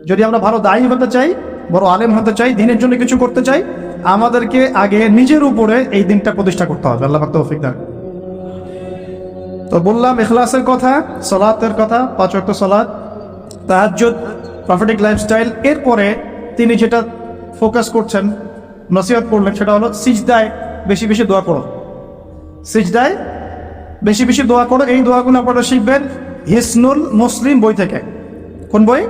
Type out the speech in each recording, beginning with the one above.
যদি আমরা ভালো দায়ী হতে চাই, বড় আলেম হতে চাই, দিনের জন্য কিছু করতে চাই, আমাদেরকে আগে নিজের উপরে এই দিনটা প্রতিষ্ঠা করতে হবে। আল্লাহ পাক তৌফিক দান। তো বললাম ইখলাসের কথা, সালাতের কথা, 5 ওয়াক্ত সালাত, তাহাজ্জুদ, প্রফেটিক লাইফস্টাইল। এরপরে তিনি যেটা ফোকাস করছেন, নসিহত করলেন, সেটা হলো সিজদায় বেশি বেশি দোয়া করো। সিজদায় বেশি বেশি দোয়া করো। এই দোয়াগুলো আপনারা শিখবেন হিসনুল মুসলিম বই থেকে। কোন বই?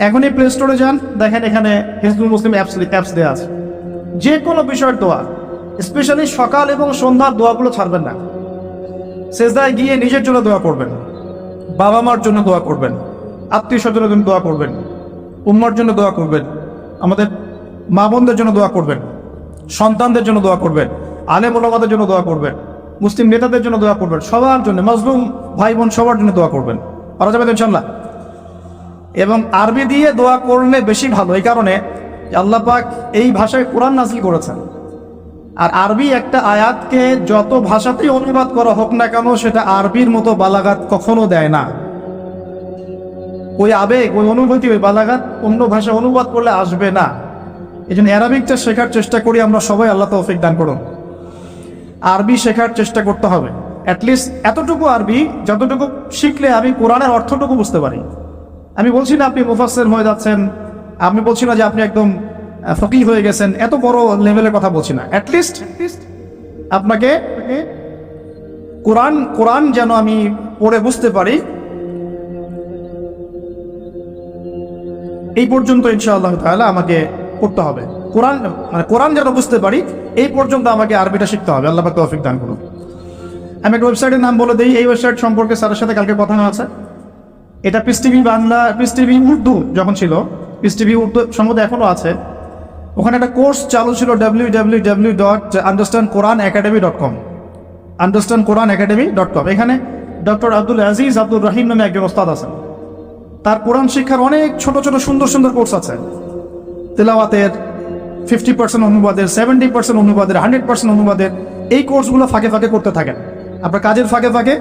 এখনই প্লে স্টোরে যান, দেখেন এখানে হিসনুল মুসলিম অ্যাপস দেওয়া আছে। যে কোনো বিষয়ের দোয়া, স্পেশালি সকাল এবং সন্ধ্যার দোয়াগুলো ছাড়বেন না। সিজদায় গিয়ে নিজের জন্য দোয়া করবেন, বাবা মার জন্য দোয়া করবেন, আত্মীয় স্বজনের জন্য দোয়া করবেন, উম্মার জন্য দোয়া করবেন, আমাদের মা বোনদের জন্য দোয়া করবেন, সন্তানদের জন্য দোয়া করবেন, আলেম ওলামাদের জন্য দোয়া করবেন, মুসলিম নেতাদের জন্য দোয়া করবেন, সবার জন্য, মজলুম ভাই বোন সবার জন্য দোয়া করবেন। পারা যাবে ইনশাআল্লাহ। এবং আরবি দিয়ে দোয়া করলে বেশি ভালো, এই কারণে আল্লাহ পাক এই ভাষায় কোরআন নাযিল করেছেন। আর আরবি একটা আয়াতকে যত ভাষাতেই অনুবাদ করা হোক না কেন, সেটা আরবির মতো বালাগাত কখনো দেয় না। ওই আবেগ, ওই অনুভূতি, ওই বালাগাত অন্য ভাষা অনুবাদ করলে আসবে না। এই জন্য অ্যারাবিকটা শেখার চেষ্টা করি আমরা সবাই। আল্লাহ তৌফিক দান করুন। আরবি শেখার চেষ্টা করতে হবে, অ্যাটলিস্ট এতটুকু আরবি যতটুকু শিখলে আমি কোরআনের অর্থটুকু বুঝতে পারি। আমি বলছি না আপনি মুফাসসির হয়ে যাচ্ছেন, আমি বলছি না যে আপনি একদম ফকিহ হয়ে গেছেন, এত বড় লেভেলের কথা বলছি না। অ্যাটলিস্ট আপনাকে কোরআন যেন আমি পড়ে বুঝতে পারি, এই পর্যন্ত ইনশাআল্লাহ তাআলা আমাকে করতে হবে। কোরআন যেন বুঝতে পারি, এই পর্যন্ত আমাকে আরবিটা শিখতে হবে। আল্লাহ পাক তৌফিক দান করুন। আমি একটা ওয়েবসাইটের নাম বলে দিই। এই ওয়েবসাইট সম্পর্কে স্যারের সাথে কালকে কথা আছে। এটা piece TV Bangla, piece TV Urdu যখন ছিল, পিস টিভি উর্দু সম্ভবত এখনও আছে। ওখানে একটা কোর্স চালু ছিল www.understandquranacademy.com, understandquranacademy.com। এখানে ডক্টর আব্দুল আজিজ আব্দুর রহিম নামে একজন ওস্তাদ আছেন। তার কোরআন শিক্ষার অনেক ছোট ছোট সুন্দর সুন্দর কোর্স আছে। তেলাওয়াতের 50% অনুবাদের, 70% অনুবাদের, 100% অনুবাদের। এই কোর্সগুলো ফাঁকে ফাঁকে করতে থাকেন। আপনার কাজের ফাঁকে ফাঁকে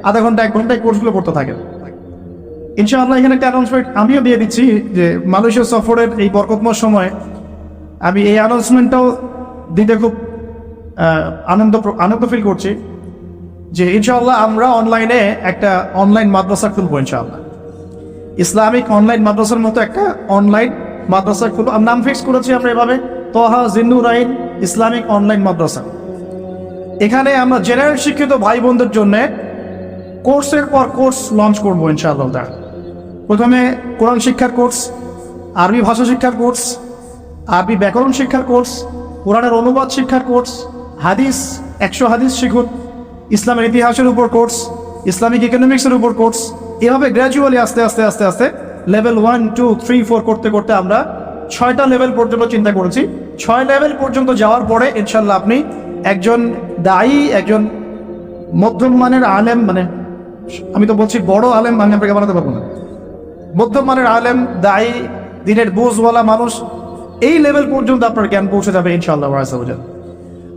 আধা ঘন্টা 1 ঘন্টা এই কোর্সগুলো করতে থাকেন। ইনশাআল্লাহ এখানে একটা অ্যানাউন্সমেন্ট আমিও দিয়ে দিচ্ছি যে মালয়েশিয়া সফরের এই বরকতময় সময় আমি এই অ্যানাউন্সমেন্টটাও দিতে খুব আনন্দ ফিল করছি যে ইনশাআল্লাহ আমরা অনলাইনে একটা অনলাইন মাদ্রাসা খুলবো। ইনশাআল্লাহ ইসলামিক অনলাইন মাদ্রাসার মতো একটা অনলাইন মাদ্রাসা খুলবো। নাম ফিক্স করেছি আমরা এভাবে, তোহা জিন্নুরাইন ইসলামিক অনলাইন মাদ্রাসা। এখানে আমরা জেনারেল শিক্ষিত ভাই বোনদের জন্য কোর্সের পর কোর্স লঞ্চ করবো ইনশাআল্লাহ। প্রথমে কোরআন শিক্ষার কোর্স, আরবি ভাষা শিক্ষার কোর্স, আরবি ব্যাকরণ শিক্ষার কোর্স, কোরআনের অনুবাদ শিক্ষার কোর্স, হাদিস 100 হাদিস শিখুন, ইসলামের ইতিহাসের উপর কোর্স, ইসলামিক ইকোনমিক্সের উপর কোর্স। এভাবে গ্র্যাজুয়ালি আস্তে আস্তে আস্তে আস্তে লেভেল 1, 2, 3, 4 করতে করতে আমরা 6টা লেভেল পর্যন্ত চিন্তা করেছি। 6 লেভেল পর্যন্ত যাওয়ার পরে ইনশাল্লাহ আপনি একজন দায়ী, একজন মধ্যম মানের আলেম, মানে আমি তো বলছি বড় আলেম আমি আপনাকে বানাতে পারবো না, মধ্যম মানের আলেম, দায়ী, দিনের বুঝওয়ালা মানুষ, এই লেভেল পর্যন্ত আপনার জ্ঞান পৌঁছে যাবে ইনশাআল্লাহ।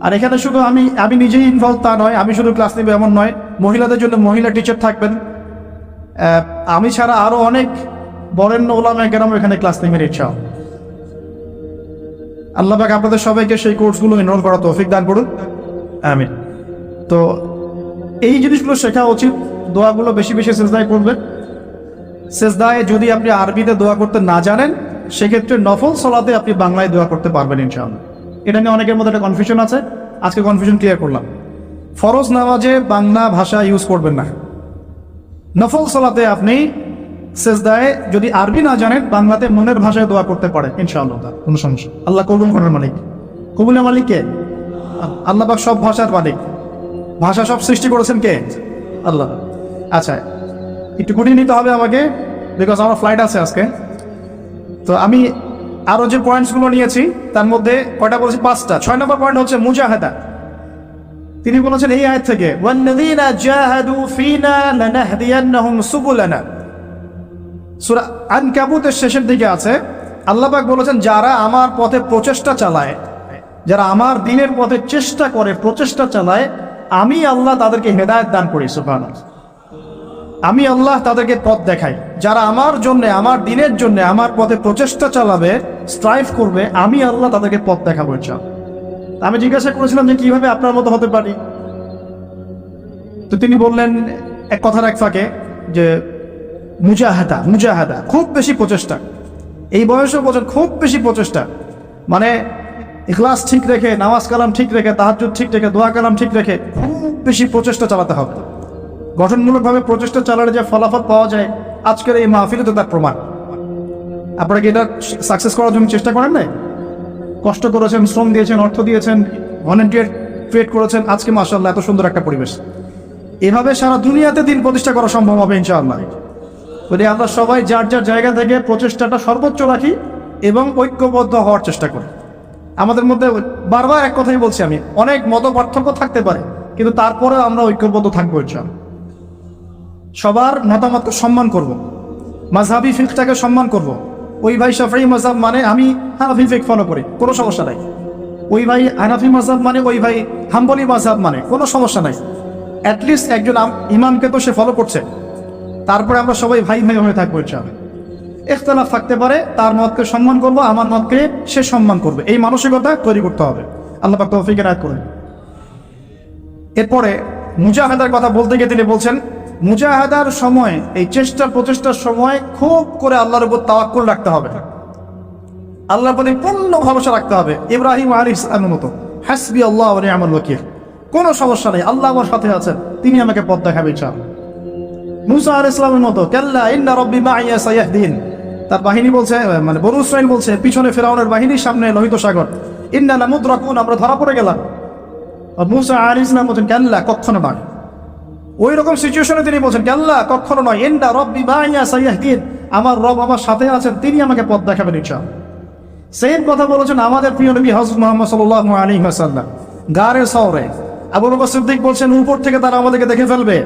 আর এখানে শুধু আমি নিজেই ইনভলভ তা নয়, আমি শুধু ক্লাস নেব এমন নয়, মহিলাদের জন্য মহিলা টিচার থাকবেন। আমি ছাড়া আরো অনেক বরেণ্য ওলামায়ে কেরাম এখানে ক্লাস নেবেন ইনশাআল্লাহ। আল্লাহ পাক আপনাদের সবাইকে সেই কোর্সগুলো এনরোল করার তৌফিক দান করুন, আমিন। তো এই জিনিসগুলো শেখা উচিত। দোয়াগুলো বেশি বেশি সিজদায় করবেন। সিজদায় যদি আপনি আরবিতে দোয়া করতে না জানেন, সেক্ষেত্রে নফল সালাতে আপনি বাংলায় দোয়া করতে পারবেন ইনশাআল্লাহ। এটা নিয়ে অনেকের মধ্যে একটা কনফিউশন আছে, আজকে কনফিউশন ক্লিয়ার করলাম। ফরজ নামাজে বাংলা ভাষা ইউজ করবেন না। নফল সালাতে আপনি সিজদায় যদি আরবি না জানেন, বাংলাতে মনের ভাষায় দোয়া করতে পারেন ইনশাআল্লাহ, কোনো সমস্যা। আল্লাহ কবুল করার মালিক। কবুলের মালিক কে? আল্লাহ পাক সব ভাষার মালিক। ভাষা সব সৃষ্টি করেছেন কে? আল্লাহ। আচ্ছা, একটু গুটিয়ে নিতে হবে আমাকে, বিকজ আমার ফ্লাইট আছে আজকে। তো আমি আরো যে পয়েন্টসগুলো নিয়েছি তার মধ্যে কয়টা বলেছি? 5টা। 6 নম্বর পয়েন্ট হচ্ছে মুজাহাদা। তিনি বলেছেন এই আয়াত থেকে, ওয়ান্নাযীনা জাহাদু ফীনা লানাহদিয়ান্নাহুম সুবুলানা। সূরা আনকাবুতের শেষের দিকে আছে, আল্লাহ পাক বলেছেন যারা আমার পথে প্রচেষ্টা চালায়, যারা আমার দ্বীনের পথে চেষ্টা করে, প্রচেষ্টা চালায়, আমি আল্লাহ তাদেরকে হেদায়েত দান করি। সুবহানাল্লাহ। আমি আল্লাহ তাদেরকে পথ দেখাই। যারা আমার জন্য, আমার দিনের জন্য, আমার পথে প্রচেষ্টা চালাবে, স্ট্রাইভ করবে, আমি আল্লাহ তাদেরকে পথ দেখাবো ইনশাআল্লাহ। আমি জিজ্ঞাসা করেছিলাম যে কিভাবে আপনার মতো হতে পারি, তো তিনি বললেন এক কথার এক ফাঁকে যে মুজাহাদা, মুজাহাদা, খুব বেশি প্রচেষ্টা। এই বয়সেও বলছেন খুব বেশি প্রচেষ্টা, মানে ইখলাস ঠিক রেখে, নামাজ কালাম ঠিক রেখে, তাহাজ্জুদ ঠিক রেখে, দোয়া কালাম ঠিক রেখে খুব বেশি প্রচেষ্টা চালাতে হবে। গঠনমূলকভাবে প্রচেষ্টা চালালে যে ফলাফল পাওয়া যায়, আজকের এই মাহফিলে তো তার প্রমাণ। আপনারা কি এটা সাকসেস করার জন্য চেষ্টা করেন নাই? কষ্ট করেছেন, শ্রম দিয়েছেন, অর্থ দিয়েছেন, ভলেন্টিয়ার ক্রিয়েট করেছেন, আজকে মাশাআল্লাহ এত সুন্দর একটা পরিবেশ। এভাবে সারা দুনিয়াতে দিন প্রতিষ্ঠা করা সম্ভব হবে ইনশাআল্লাহ, যদি আমরা সবাই যার যার জায়গা থেকে প্রচেষ্টাটা সর্বোচ্চ রাখি এবং ঐক্যবদ্ধ হওয়ার চেষ্টা করি। আমাদের মধ্যে বারবার এক কথাই বলছি আমি, অনেক মত পার্থক্য থাকতে পারে, কিন্তু তারপরেও আমরা ঐক্যবদ্ধ থাকবো ইনশাআল্লাহ। সবার মতামতকে সম্মান করব, মাযহাবি ফিকহটাকে সম্মান করব। ওই ভাই শাফিঈ মাযহাব মানে আমি হানাফি ফিকহ ফলো করি, কোনো সমস্যা নাই। ওই ভাই হানাফি মাযহাব মানে, ওই ভাই হাম্বলি মাযহাব মানে, কোনো সমস্যা নাই। অ্যাটলিস্ট একজন ইমামকে তো সে ফলো করছে, তারপরে আমরা সবাই ভাই ভাই হয়ে থাকবো ইনশাআল্লাহ। ইখতিলাফ থাকতে পারে, তার মতকে সম্মান করব, আমার মতকে সে সম্মান করবে, এই মানসিকতা তৈরি করতে হবে। আল্লাহ পাক তৌফিক এনায়েত করুন। এরপরে মুজাহাদার কথা বলতে গিয়ে তিনি বলছেন, মুজাহাদার সময়, এই চেষ্টা প্রচেষ্টার সময় খুব করে আল্লাহর উপর তাওয়াক্কুল রাখতে হবে, আল্লাহর প্রতি পূর্ণ ভরসা রাখতে হবে। ইব্রাহিম আলাইহিস সালামের মতো, হাসবি আল্লাহ ওয়া নি'মাল ওয়াকিল, কোনো সমস্যা নেই, আল্লাহ আমার সাথে আছেন, তিনি আমাকে পথ দেখাবেন ইনশাআল্লাহ। মুসা আলাইহিস সালামের মতো, কাল্লা ইন্না রাব্বি মাইয়া সায়াহদিন, তার বাহিনী বলছে, মানে বনু ইসরাঈল বলছে, পিছনে ফিরআউনের বাহিনীর সামনে লোহিত সাগর, ইন্না লামুদরাকুন, আমরা ধরা পড়ে গেলাম। আর মুসা আলাইহিস সালাম বলছেন কাল্লা, কখনো নয়। ওই রকম সিচুয়েশনে তিনি বলছেন কাল্লা, কখনো নয়, ইন্না রাব্বি মাইয়া সায়াহদিন, আমার রব আমার সাথে আছেন, তিনি আমাকে পথ দেখাবেন ইনশাআল্লাহ। সেম কথা বলেছেন আমাদের প্রিয় নবী হযরত মুহাম্মদ সাল্লাল্লাহু আলাইহি ওয়াসাল্লাম গারে সওরে। আবু বকর সিদ্দিক বলছেন উপর থেকে তারা আমাদেরকে দেখে ফেলবে,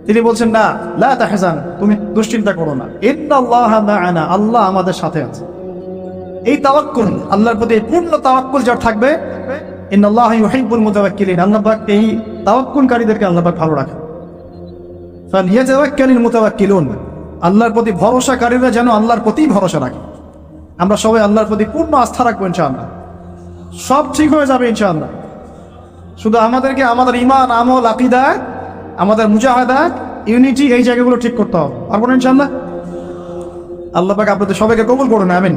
তিনি বলছেন না, লা তাহজান, তুমি দুশ্চিন্তা করো না, ইন্নাল্লাহা মা'ানা, আল্লাহ আমাদের সাথে আছে। এই তাওয়াক্কুল, আল্লাহর প্রতি পূর্ণ তাওয়াক্কুল যার থাকবে, ইন্নাল্লাহা ইউহিব্বুল মুতাওয়াক্কিলিন, আল্লাহ পাক এই তাওয়াক্কুলকারীদেরকে আল্লাহ পাক ভালো রাখেন। ফালিয়াতাওয়াক্কালিল মুতাওয়াক্কিলুন, আল্লাহর প্রতি ভরসাকারীরা যেন আল্লাহর প্রতি ভরসা রাখে। আমরা সবাই আল্লাহর প্রতি পূর্ণ আস্থা রাখবো ইনশাআল্লাহ, সব ঠিক হয়ে যাবে ইনশাআল্লাহ। শুধু আমাদেরকে আমাদের ঈমান, আমল, আকীদা, আমাদের মুজাহাদা, ইউনিটি, এই জায়গাগুলো ঠিক করতে হবে, পারবো না ইনশাআল্লাহ। আল্লাহ পাক আপনাদের সবাইকে কবুল করুন, আমিন।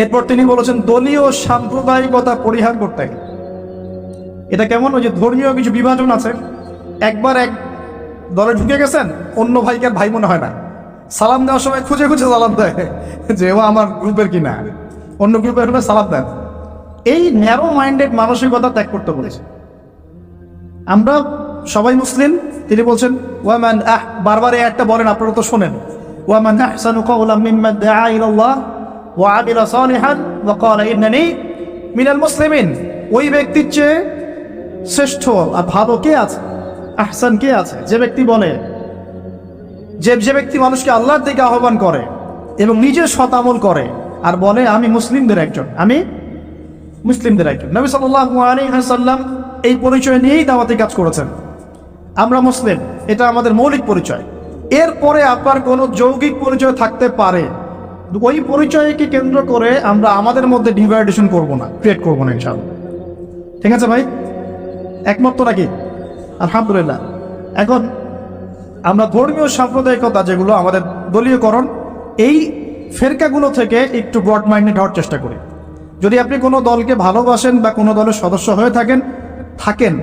এরপর তিনি বলেছেন দলীয় সাম্প্রদায়িকতা পরিহার করতে। এটা কেমন? ওই যে ধর্মীয় কিছু বিভাজন আছে, একবার এক দলে ঢুকে গেছেন, অন্য ভাইকে আর ভাই মনে হয় না, সালাম দেওয়ার সময় খুঁজে খুঁজে সালাম দেয় যে ও আমার গ্রুপের কিনা, অন্য গ্রুপের হলে সালাম দেন। এই ন্যারো মাইন্ডেড মানসিকতা ত্যাগ করতে বলেছে। আমরা সবাই মুসলিম, তিনি বলছেন ওয়ামান বারবার এই একটা বলেন, আপনারা তো শোনেন, ওয়ামান আহসানু কাওলাম মিম্মান দাআ ইলাল্লাহ ওয়া আমিলা সালিহান ওয়া ক্বালা ইন্নানী মিনাল মুসলিমিন। ওই ব্যক্তির চেয়ে শ্রেষ্ঠ আর ভালো কে আছে, আহসান কে আছে? যে ব্যক্তি বলে, যে ব্যক্তি মানুষকে আল্লাহর দিকে আহ্বান করে এবং নিজে সৎ আমল করে আর বলে আমি মুসলিমদের একজন, আমি মুসলিমদের একজন। নবী সাল্লাল্লাহু আলাইহি ওয়াসাল্লাম এই পরিচয় নিয়েই দাওয়াতি কাজ করেছেন, আমরা মুসলিম, এটা আমাদের মৌলিক পরিচয়। এরপরে আপনার কোনো যৌগিক পরিচয় থাকতে পারে, ওই পরিচয়কে কেন্দ্র করে আমরা আমাদের মধ্যে ডিভাইডেশন করব না, ক্রিয়েট করবো না ইনশাআল্লাহ। ঠিক আছে ভাই, একমত তো নাকি? আলহামদুলিল্লাহ। এখন আমরা ধর্মীয় সাম্প্রদায়িকতা, যেগুলো আমাদের দলীয়করণ, এই ফেরকাগুলো থেকে একটু ব্রড মাইন্ডেড হওয়ার চেষ্টা করি। যদি আপনি কোনো দলকে ভালোবাসেন বা কোনো দলের সদস্য হয়ে থাকেন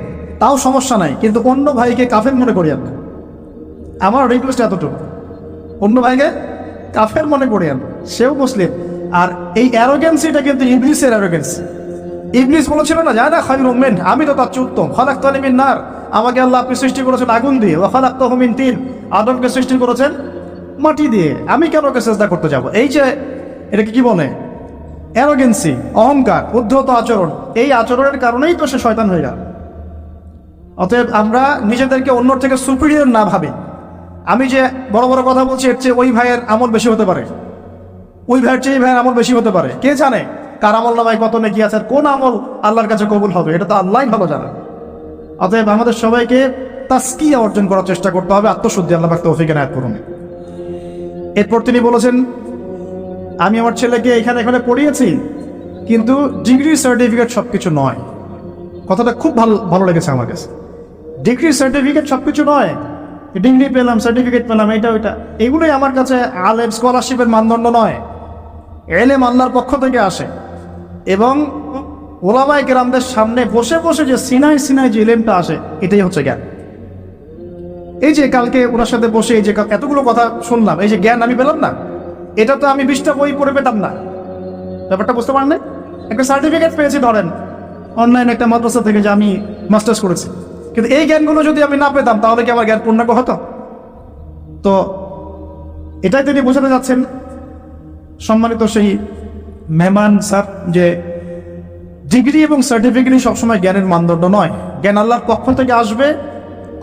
তাও সমস্যা নাই, কিন্তু অন্য ভাইকে কাফের মনে করিয়েন না। আমার রিকোয়েস্ট এতটুকু, অন্য ভাইকে কাফের মনে করিয়েন, সেও মুসলিম। আর এই অ্যারোগেন্সিটা কিন্তু ইবলিসের অ্যারোগেন্স। ইবলিস বলেছিল না, জানা খায়রুম মিন, আমি তো তার চেয়ে উত্তম, খালাকতানি মিন নার, আমাকে আল্লাহ আপনি সৃষ্টি করেছেন আগুন দিয়ে, ওয়া খালাকতাহু মিন তিন, আদমকে সৃষ্টি করেছেন মাটি দিয়ে, আমি কেন ওকে সিজদা করতে যাব? এই যে এটাকে কি বলে, অ্যারোগেন্সি, অহংকার, উদ্ধত আচরণ। এই আচরণের কারণেই তো সে শয়তান হয়ে গেল। অতএব আমরা নিজেদেরকে অন্যর থেকে সুপিরিয়র না ভাবি। আমি যে বড় বড় কথা বলছি, এর চেয়ে ওই ভাইয়ের আমল বেশি হতে পারে, ওই ভাইয়ের চেয়ে এই ভাইয়ের আমল বেশি হতে পারে। কে জানে কার আমল নামায় কত নেকি আছে, কোন আমল আল্লাহর কাছে কবুল হবে, এটা তো আল্লাহই ভালো জানে। অতএব আমাদের সবাইকে তাসকিয়া অর্জন করার চেষ্টা করতে হবে, আত্মশুদ্ধি। আল্লাহ পাক তৌফিক এনায়েত করুন। এরপর তিনি বলেছেন, আমি আমার ছেলেকে এখানে এখানে পড়িয়েছি, কিন্তু ডিগ্রি সার্টিফিকেট সবকিছু নয়। কথাটা খুব ভালো লেগেছে আমার কাছে। ডিগ্রি সার্টিফিকেট সবকিছু নয়, ডিগ্রি পেলাম, সার্টিফিকেট পেলাম, এটা ওইটা, এগুলোই আমার কাছে আলেম স্কলারশিপের মানদণ্ড নয়। এলেম আল্লাহর পক্ষ থেকে আসে, এবং ওলামায়ে কেরামদের সামনে বসে বসে যে সিনাই সিনাই যে এলেমটা আসে, এটাই হচ্ছে জ্ঞান। এই যে কালকে ওনার সাথে বসে এই যে এতগুলো কথা শুনলাম, এই যে জ্ঞান আমি পেলাম না, এটা তো আমি 20টা বই পড়ে পেতাম না। ব্যাপারটা বুঝতে পারেন না? একটা সার্টিফিকেট পেয়েছি ধরেন অনলাইন একটা মাদ্রাসা থেকে যে আমি মাস্টার্স করেছি, কিন্তু এই জ্ঞানগুলো যদি আমি না পেতাম তাহলে কি আমার জ্ঞান পূর্ণাঙ্গ হতো? তো এটাই তিনি বোঝাতে যাচ্ছেন সম্মানিত সেই মেহমান স্যার, যে ডিগ্রি এবং সার্টিফিকেটই সবসময় জ্ঞানের মানদণ্ড নয়। জ্ঞান আল্লাহর পক্ষ থেকে আসবে।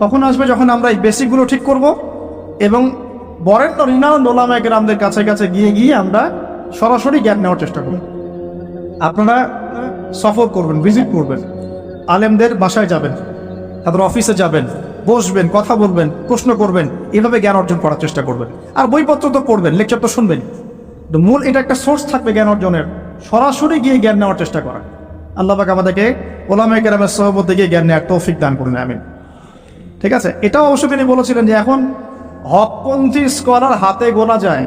কখন আসবে? যখন আমরা এই বেসিকগুলো ঠিক করব এবং বরেণ্য রিনাউন্ড ওলামায়ে কেরামদের কাছে কাছে গিয়ে গিয়ে আমরা সরাসরি জ্ঞান নেওয়ার চেষ্টা করব। আপনারা সফর করবেন, ভিজিট করবেন, আলেমদের বাসায় যাবেন, তাদের অফিসে যাবেন, বসবেন, কথা বলবেন, প্রশ্ন করবেন, এভাবে জ্ঞান অর্জন করার চেষ্টা করবেন। আর বইপত্র তো পড়বেন, লেকচার তো শুনবেন, মূল এটা একটা সোর্স থাকবে জ্ঞান অর্জনের। সরাসরি গিয়ে জ্ঞান নেওয়ার চেষ্টা করা। আল্লাহ পাক আমাদেরকে ওলামায়ে কেরামের সহবতে গিয়ে জ্ঞান নেওয়ার তৌফিক দান করুন, আমিন। ঠিক আছে, এটাও অবশ্য তিনি বলেছিলেন যে এখন হকপন্থী স্কলার হাতে গোনা যায়,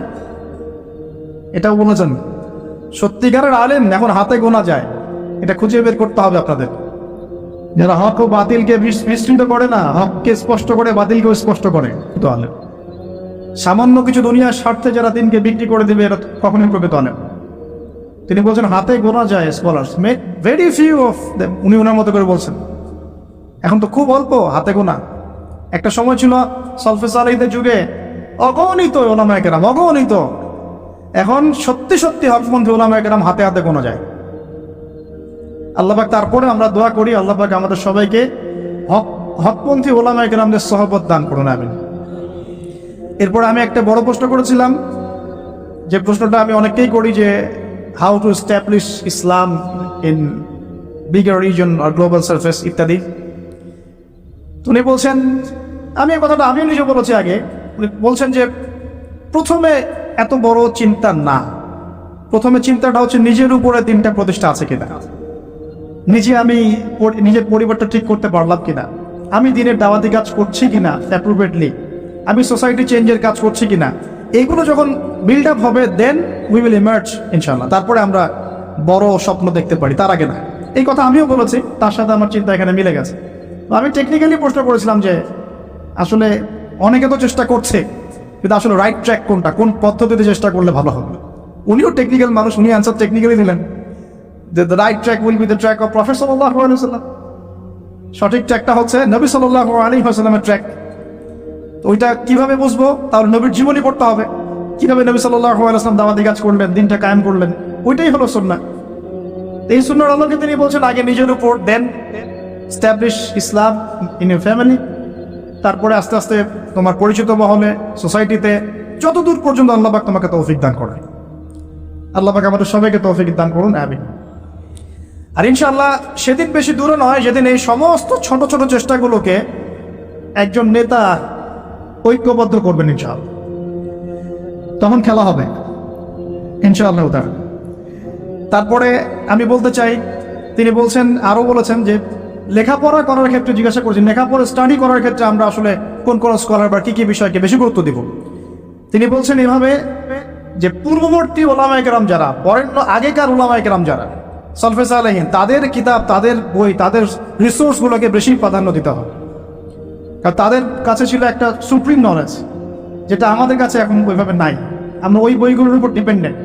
এটাও বলেছেন। সত্যিকারের আলেম এখন হাতে গোনা যায়, এটা খুঁজে বের করতে হবে আপনাদের। যারা হক ও বাতিলকে মিশ্রিত করে না, হককে স্পষ্ট করে বাতিলকেও স্পষ্ট করে, তো আলেম। সামান্য কিছু দুনিয়ার স্বার্থে যারা দিনকে বিক্রি করে দেবে, এরা কখনোই প্রকৃত আলেম। তিনি বলছেন হাতে গোনা যায় scholars, very few of them, উনি ওনার মতো করে বলছেন। এখন তো খুব অল্প হাতে গোনা। একটা সময় ছিল সলফে সালেহীদের যুগে অগণিত ওলামায়ে কেরাম, অগণিত। এখন সত্যি সত্যি হকপন্থী ওলামায়ে কেরাম হাতে হাতে গোনা যায়। আল্লাহ পাক তারপরে আমরা দোয়া করি, আল্লাহ পাক আমাদের সবাইকে হকপন্থী ওলামায়ে কেরামদের সহবত দান করুন, আমিন। এরপর আমি একটা বড় প্রশ্ন করেছিলাম, যে প্রশ্নটা আমি অনেককেই করি, যে how to establish Islam in bigger region আর গ্লোবাল সার্ফেস ইত্যাদি। উনি বলছেন, আমি এই কথাটা আমিও নিজে বলেছি আগে, উনি বলছেন যে প্রথমে এত বড় চিন্তা না, প্রথমে চিন্তাটা হচ্ছে নিজের উপরে দিনটা প্রতিষ্ঠা আছে কিনা, আমি নিজের পরিবারটা ঠিক করতে পারলাম কিনা, আমি দিনের দাওয়াতি কাজ করছি কিনা অ্যাপ্রোপ্রিয়েটলি, আমি সোসাইটি চেঞ্জের কাজ করছি কিনা। এইগুলো যখন বিল্ড আপ হবে, দেন উই উইল ইমার্জ ইনশাআল্লাহ। তারপরে আমরা বড় স্বপ্ন দেখতে পারি, তার আগে না। এই কথা আমিও বলেছি, তার সাথে আমার চিন্তা এখানে মিলে গেছে। আমি টেকনিক্যালি প্রশ্ন করেছিলাম যে আসলে অনেকে তো চেষ্টা করছে, কিন্তু আসলে রাইট ট্র্যাক কোনটা, কোন পদ্ধতিতে চেষ্টা করলে ভালো হবে। উনিও টেকনিক্যাল মানুষ, উনি অ্যান্সার টেকনিক্যালি দিলেন যে the right track will be the track of prophet সাল্লাল্লাহু আলাইহি ওয়াসাল্লাম। সঠিক ট্র্যাকটা হচ্ছে নবী সাল্লাল্লাহু আলাইহি ওয়াসাল্লামের ট্র্যাক। ওইটা কিভাবে বুঝবো? তাহলে নবীর জীবনী পড়তে হবে, কিভাবে নবী সাল্লাল্লাহু আলাইহি ওয়াসাল্লাম দাওয়াতি কাজ করলেন, দিনটা কায়েম করলেন, ওইটাই হলো সুন্নাহ। এই সুন্নাহর আলোকে তিনি বলছেন আগে নিজের উপর, then establish Islam in your family, তারপরে আস্তে আস্তে তোমার পরিচিত মহলে, সোসাইটিতে, যতদূর পর্যন্ত আল্লাহ পাক তোমাকে তৌফিক দান করে। আল্লাহ পাক আমাদের সবাইকে তৌফিক দান করুন, আমিন। আর ইনশাআল্লাহ সেদিন বেশি দূরে নয়, যেদিন এই সমস্ত ছোট ছোট চেষ্টাগুলোকে একজন নেতা ঐক্যবদ্ধ করবেন ইনশাআল্লাহ, তখন খেলা হবে ইনশাআল্লাহ। তারপরে আমি বলতে চাই, তিনি বলছেন, আরও বলেছেন যে লেখাপড়া করার ক্ষেত্রে জিজ্ঞাসা করছেন, লেখাপড়া স্টাডি করার ক্ষেত্রে আমরা আসলে কোন কোন স্কলার বা কী বিষয়কে বেশি গুরুত্ব দিব। তিনি বলছেন এভাবে যে পূর্ববর্তী ওলামায়ে কেরাম যারা, বরেণ্য আগেকার ওলামায়ে কেরাম যারা, সলফে সালেহীন, তাদের কিতাব, তাদের বই, তাদের রিসোর্সগুলোকে বেশি প্রাধান্য দিতে হবে। কারণ তাদের কাছে ছিল একটা সুপ্রিম নলেজ, যেটা আমাদের কাছে এখন ওইভাবে নাই, আমরা ওই বইগুলোর উপর ডিপেন্ডেন্ট।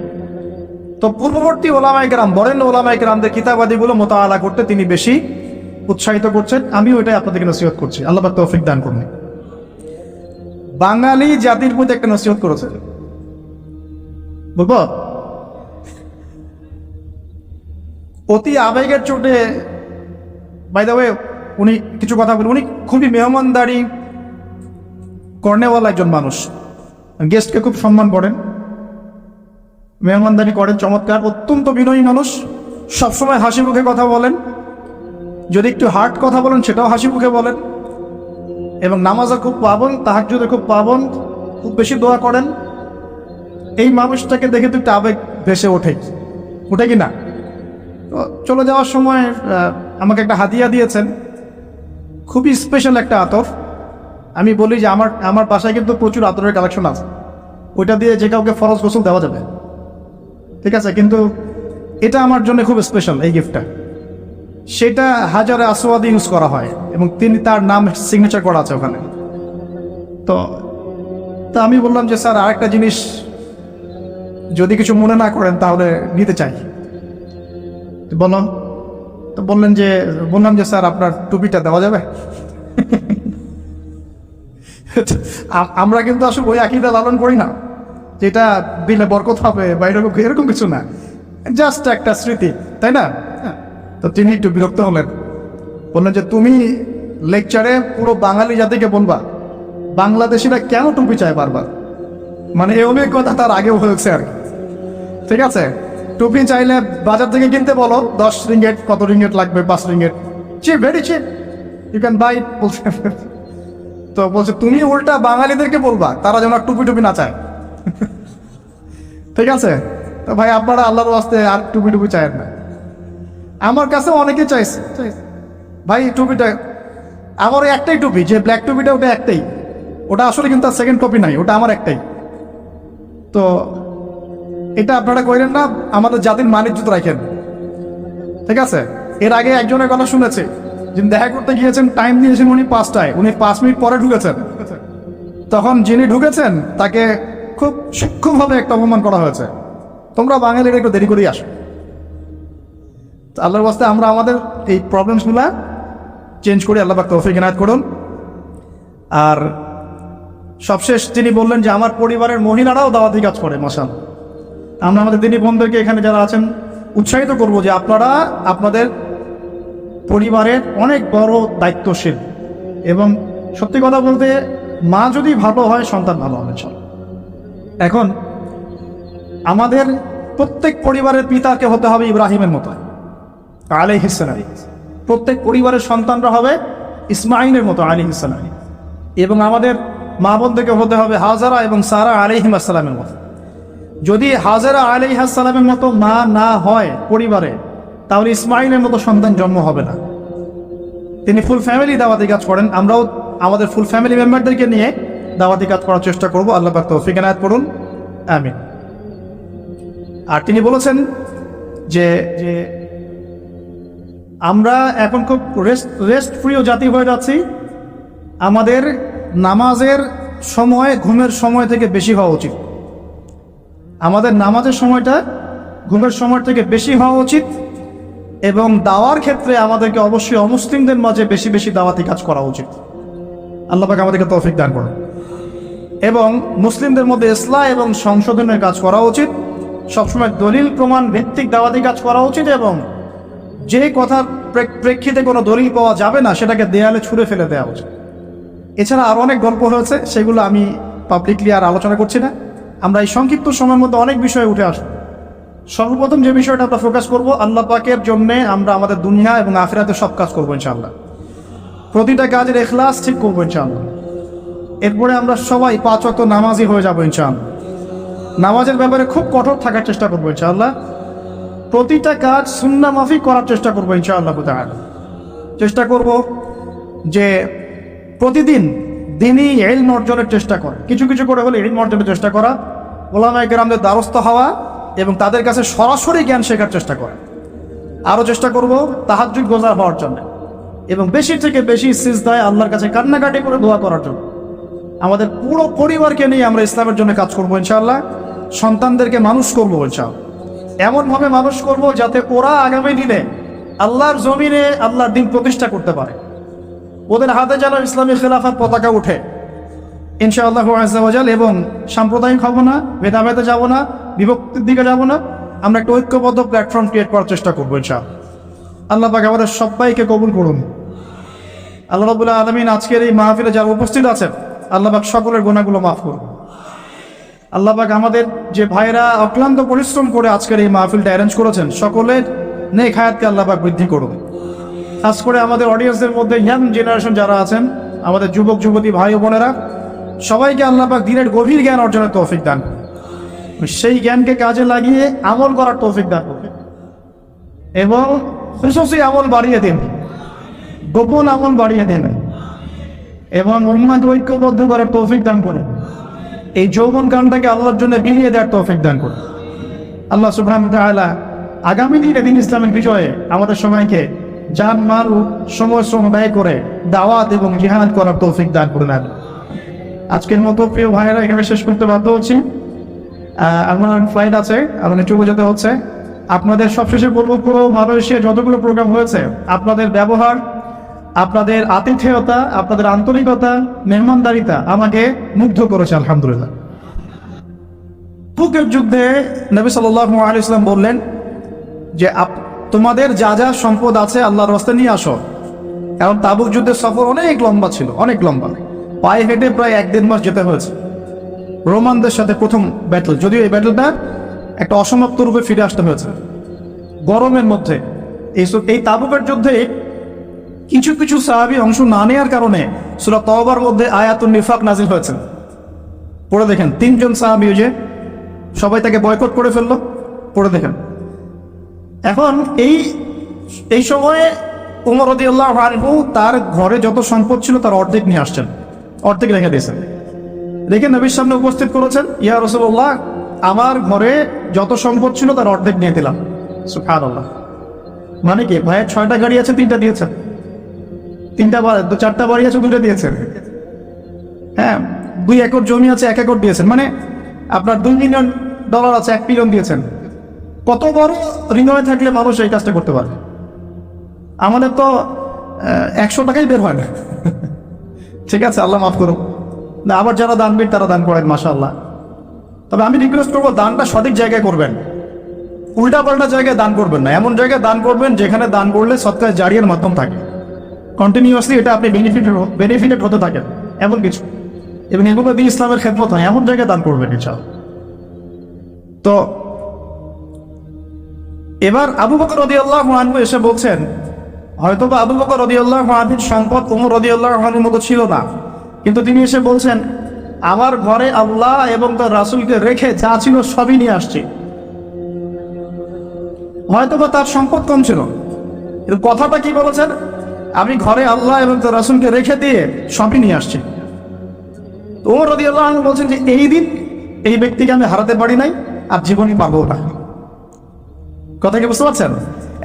তো পূর্ববর্তী ওলামায়ে কেরাম, বরেণ্য ওলামায়ে কেরামদের কিতাবাদিগুলো মোতালা করতে তিনি বেশি উৎসাহিত করছেন। আমিও এটাই আপনাদেরকে নসিহত করছি, আল্লাহ পাক তৌফিক দান করুন। বাঙালি জাতির মধ্যে একটা নসিহত করেছে, বলবো? অতি আবেগের চোটে, বাই দ্য ওয়ে, উনি কিছু কথা বলেন। উনি খুবই মেহমানদারি কর্নেওয়ালা একজন মানুষ, গেস্টকে খুব সম্মান করেন, মেহমানদারি করেন চমৎকার, অত্যন্ত বিনয়ী মানুষ, সবসময় হাসি মুখে কথা বলেন, যদি একটু হার্ড কথা বলেন সেটাও হাসি মুখে বলেন, এবং নামাজও খুব পাবন, তাহাজ্জুদে খুব পাবন, খুব বেশি দোয়া করেন, এই মানুষটাকে দেখে তো একটা আবেগ ভেসে ওঠে, ওঠে কি না? তো চলে যাওয়ার সময় আমাকে একটা হাদিয়া দিয়েছেন, খুবই স্পেশাল একটা আতর। আমি বলি যে আমার বাসায় কিন্তু প্রচুর আতরের কালেকশন আছে, ওইটা দিয়ে যে কাউকে ফরজ গোসল দেওয়া যাবে, ঠিক আছে, কিন্তু এটা আমার জন্য খুব স্পেশাল এই গিফটটা। সেটা হাজারে আসওয়াদ ইউজ করা হয় এবং তার নাম সিগনেচার করা আছে ওখানে। তো আমি বললাম যে স্যার আরেকটা জিনিস যদি কিছু মনে না করেন তাহলে নিতে চাই। বললাম তো বললাম যে স্যার আপনার টুপিটা দেওয়া যাবে? আমরা কিন্তু আসলে ওই আকীদা লালন করি না যেটা দিলে বরকত হবে বা এরকম কিছু না, জাস্ট একটা স্মৃতি, তাই না? তো তিনি একটু বিরক্ত হলেন, বললেন যে তুমি লেকচারে পুরো বাঙালি জাতিকে বলবা বাংলাদেশিরা কেন টুপি চায় বারবার, মানে এই অভিজ্ঞতা তার আগেও হয়েছে আর কি, ঠিক আছে? টুপি চাইলে বাজার থেকে কিনতে বলো, 10 রিঙ্গেট, কত রিঙ্গেট লাগবে, 5 ringgit, cheap, very cheap, you can buy. তো বলছে তুমি উল্টা বাঙালিদেরকে বলবা তারা যেন টুপি না চায়। ঠিক আছে? তো ভাই আপনারা আল্লাহর ওয়াস্তে আর টুপি চায়েন না। আমার কাছে অনেকে চাইছে ভাই টুপিটা, আমার ওই একটাই টুপি, যে ব্ল্যাক টুপিটা ওটা একটাই, ওটা আসলে কিন্তু তার সেকেন্ড কপি নাই, ওটা আমার একটাই। তো এটা আপনারা কইলেন না, আমাদের জাতির মানিজ্যত রাখেন, ঠিক আছে? এর আগে একজনের কথা শুনেছে, যিনি দেখা করতে গিয়েছেন, টাইম দিয়েছেন উনি 5টায়, উনি 5 মিনিট পরে ঢুকেছেন। তখন যিনি ঢুকেছেন তাকে খুব সূক্ষ্মভাবে একটা অপমান করা হয়েছে, তোমরা বাঙালিরা একটু দেরি করেই আসো। আল্লাহর ওয়াস্তে আমরা আমাদের এই প্রবলেমসগুলা চেঞ্জ করে আল্লাহ পাক তৌফিক ইনায়াত করুন। আর সবশেষ তিনি বললেন যে আমার পরিবারের মহিলারাও দাওয়াতি কাজ করে, মাশাআল্লাহ। আমরা আমাদের দিনী বোনদেরকে এখানে যারা আছেন উৎসাহিত করব যে আপনারা আপনাদের পরিবারের অনেক বড় দায়িত্বশীল, এবং সত্যি কথা বলতে মা যদি ভালো হয় সন্তান ভালো হবে। এখন আমাদের প্রত্যেক পরিবারের পিতাকে হতে হবে ইব্রাহিমের মতো আলাইহিস সালাম, প্রত্যেক পরিবারের সন্তানরা হবে ইসমাঈলের মতো আলাইহিস সালাম, এবং আমাদের মা বোনদেরকে হতে হবে হাজারা এবং সারা আলাইহিম আসসালামের মতো। যদি হাজারা আলাইহিস সালামের মতো মা না হয় পরিবারে, তাহলে ইসমাঈলের মতো সন্তান জন্ম হবে না। তিনি ফুল ফ্যামিলি দাওয়াতি কাজ করেন, আমরাও আমাদের ফুল ফ্যামিলি মেম্বারদেরকে নিয়ে দাওয়াতি কাজ করার চেষ্টা করব। আল্লাহ পাক তৌফিক ইনায়াত করুন, আমিন। আর তিনি বলেছেন যে আমরা এখন খুব রেস্ট ফ্রিও জাতি হয়ে যাচ্ছি, আমাদের নামাজের সময় ঘুমের সময় থেকে বেশি হওয়া উচিত, আমাদের নামাজের সময়টা ঘুমের সময় থেকে বেশি হওয়া উচিত, এবং দাওয়ার ক্ষেত্রে আমাদেরকে অবশ্যই অমুসলিমদের মাঝে বেশি বেশি দাওয়াতি কাজ করা উচিত। আল্লাহ পাক আমাদেরকে তৌফিক দান করুন। এবং মুসলিমদের মধ্যে ইসলাহ এবং সংশোধনের কাজ করা উচিত, সবসময় দলিল প্রমাণ ভিত্তিক দাওয়াতি কাজ করা উচিত, এবং যে কথার প্রেক্ষিতে কোনো দলিল পাওয়া যাবে না সেটাকে দেয়ালে ছুঁড়ে ফেলে দেওয়া উচিত। এছাড়া আরও অনেক গল্প হয়েছে, সেগুলো আমি পাবলিকলি আর আলোচনা করছি না। আমরা এই সংক্ষিপ্ত সময়ের মধ্যে অনেক বিষয়ে উঠে আসবো। সর্বপ্রথম যে বিষয়টা আমরা ফোকাস করব, আল্লাহ পাকের জন্যে আমরা আমাদের দুনিয়া এবং আখিরাতে সব কাজ করবো ইনশাআল্লাহ, প্রতিটা কাজের ইখলাস ঠিক করবো ইনশাআল্লাহ। এরপরে আমরা সবাই 5 ওয়াক্ত নামাজি হয়ে যাবো ইনশাআল্লাহ। নামাজের ব্যাপারে খুব কঠোর থাকার চেষ্টা করবো ইনশাআল্লাহ। প্রতিটা কাজ সুন্নাহ মাফিক করার চেষ্টা করবো ইনশাআল্লাহ তাআলা। চেষ্টা করব যে প্রতিদিন দ্বীনি ইলম অর্জনের চেষ্টা করা, কিছু কিছু করে হলে ইলম অর্জনের চেষ্টা করা, উলামায়ে কেরামদের দ্বারস্থ হওয়া এবং তাদের কাছে সরাসরি জ্ঞান শেখার চেষ্টা করা। আরও চেষ্টা করব তাহাজ্জুদ গোজার হওয়ার জন্য, এবং বেশি থেকে বেশি সিজদায় আল্লাহর কাছে কান্নাকাটি করে দোয়া করার জন্য। আমাদের পুরো পরিবারকে নিয়ে আমরা ইসলামের জন্য কাজ করবো ইনশাআল্লাহ। সন্তানদেরকে মানুষ করবো ইনশাআল্লাহ, এমনভাবে মানুষ করব যাতে ওরা আগামী দিনে আল্লাহর জমিনে আল্লাহর দিন প্রতিষ্ঠা করতে পারে, ওদের হাতে যেন ইসলামী খেলাফার পতাকা উঠে ইনশাআল্লাহু আযজা ওয়া জাল। এবং সাম্প্রদায়িক হব না, ভেদাভেদে যাব না, বিভক্তির দিকে যাব না, আমরা একটা ঐক্যবদ্ধ প্ল্যাটফর্ম ক্রিয়েট করার চেষ্টা করবো ইনশাআল্লাহ। আল্লাহ পাক আমাদের সবাইকে কবুল করুন। আল্লাহ রাব্বুল আলামিন আজকের এই মাহফিলে যারা উপস্থিত আছেন, আল্লাহ পাক সকলের গুনাহগুলো মাফ করুন। আল্লাহ পাক আমাদের যে ভাইরা অক্লান্ত পরিশ্রম করে আজকের এই মাহফিলটা অ্যারেঞ্জ করেছেন, সকলের নেক হায়াতকে আল্লাহ পাক বৃদ্ধি করুন। খাস করে আমাদের অডিয়েন্সের মধ্যে ইয়াং জেনারেশন যারা আছেন, আমাদের যুবক যুবতী ভাই ও বোনেরা, সবাইকে আল্লাহ পাক দ্বীনের গভীর জ্ঞান অর্জনের তৌফিক দান করুন। সেই জ্ঞানকে কাজে লাগিয়ে আমল করার তৌফিক দান করুন এবং খুশুসি আমল বাড়িয়ে দিন, গোপন আমল বাড়িয়ে দেন এবং উম্মাহকে ঐক্যবদ্ধ করার তৌফিক দান করেন। এই যৌবন কালটাকে আল্লাহর জন্য বিলিয়ে দেওয়ার তৌফিক দান করুন। আল্লাহ সুবহানাহু ওয়া তাআলা আগামী দিনে দ্বীন ইসলামের বিষয়ে আমাদের সবাইকে জান মাল সময় শ্রম ব্যয় করে দাওয়াত এবং জিহাদ করার তৌফিক দান করুন। আজকের মতো প্রিয় ভাইয়েরা এখানে শেষ করতে বাধ্য হচ্ছি। আমার ফ্লাইট আছে, আমাদের চলে যেতে হচ্ছে। আপনাদের সবশেষে বলবো, পুরো মালয়েশিয়া যতগুলো প্রোগ্রাম হয়েছে, আপনাদের ব্যবহার, আপনাদের আতিথেয়তা, আপনাদের আন্তরিকতা, মেহমানদারিতা আমাকে মুগ্ধ করেছে আলহামদুলিল্লাহ। তাবুকের যুদ্ধে নবী সাল্লাল্লাহু আলাইহি ওয়াসাল্লাম বললেন যে তোমাদের যা যা সম্পদ আছে আল্লাহর রাস্তায় নিয়ে আসো। কারণ তাবুক যুদ্ধের সফর অনেক লম্বা ছিল, অনেক লম্বা, পায়ে হেঁটে প্রায় 1-1.5 মাস যেতে হয়েছে। রোমানদের সাথে প্রথম ব্যাটল, যদিও এই ব্যাটলটা একটা অসমাপ্ত রূপে ফিরে আসতে হয়েছে গরমের মধ্যে। এই তাবুকের যুদ্ধে কিছু কিছু সাহাবী অংশ না নেওয়ার কারণে সূরা তাওবার মধ্যে আয়াতুন নিফাক নাজিল হয়েছে। পড়ে দেখেন, 3 জন সাহাবী যে সবাই তাকে বয়কট করে ফেললো, পড়ে দেখেন। এখন এই সময়ে ওমর রাদিয়াল্লাহু আনহু তার ঘরে যত সম্পদ ছিল তার অর্ধেক নিয়ে আসছেন, অর্ধেক রেখে দিয়েছেন, রেখে নবীর সামনে উপস্থিত করেছেন, ইয়া রাসূলুল্লাহ আমার ঘরে যত সম্পদ ছিল তার অর্ধেক নিয়ে দিলাম। সুবহানাল্লাহ। মানে কি, ভাইয়ের 6টা গাড়ি আছে, 3টা দিয়েছেন, 4টা বাড়ি আছে, 2টা দিয়েছেন, হ্যাঁ 2 একর জমি আছে, 1 একর দিয়েছেন, মানে আপনার $2 মিলিয়ন আছে, $1 মিলিয়ন দিয়েছেন। কত বড় হৃদয় থাকলে মানুষ এই কাজটা করতে পারে? আমাদের তো 100 টাকাই বের হয় না। ঠিক আছে, আল্লাহ মাফ করুন না। আবার যারা দানবীর তারা দান করেন, মাশাআল্লাহ। তবে আমি রিকোয়েস্ট করবো, দানটা সঠিক জায়গায় করবেন, উল্টা পাল্টা জায়গায় দান করবেন না। এমন জায়গায় দান করবেন যেখানে দান করলে সদকায়ে জারিয়ার মাধ্যম থাকে, কন্টিনিউয়াসলি এটা আপনি বেনিফিটেড হতে থাকেন এমন কিছু, এবং এগুলো দিয়ে ইসলামের খেদমত হয়, এমন জায়গায় দান করবেন ইনশাআল্লাহ। তো এবার আবু বকর রাদিয়াল্লাহু আনহু এসে বলছেন, হয়তোবা আবু বকর রাদিয়াল্লাহু আনহুর সম্পদ ওমর রাদিয়াল্লাহু আনহুর মতো ছিল না, কিন্তু তিনি এসে বলছেন আমার ঘরে আল্লাহ এবং তার রাসূলকে রেখে যা ছিল সবই নিয়ে আসছি। হয়তোবা তার সম্পদ কম ছিল, কিন্তু কথাটা কি বলেছেন, আমি ঘরে আল্লাহ এবং তার রাসূলকে রেখে দিয়ে সবই নিয়ে আসছি। ওমর রাদিয়াল্লাহু আনহু বলছেন যে এই দিন এই ব্যক্তিকে আমি হারাতে পারি নাই, আর জীবনই পাবো না। কথা কি বুঝতে পারছেন?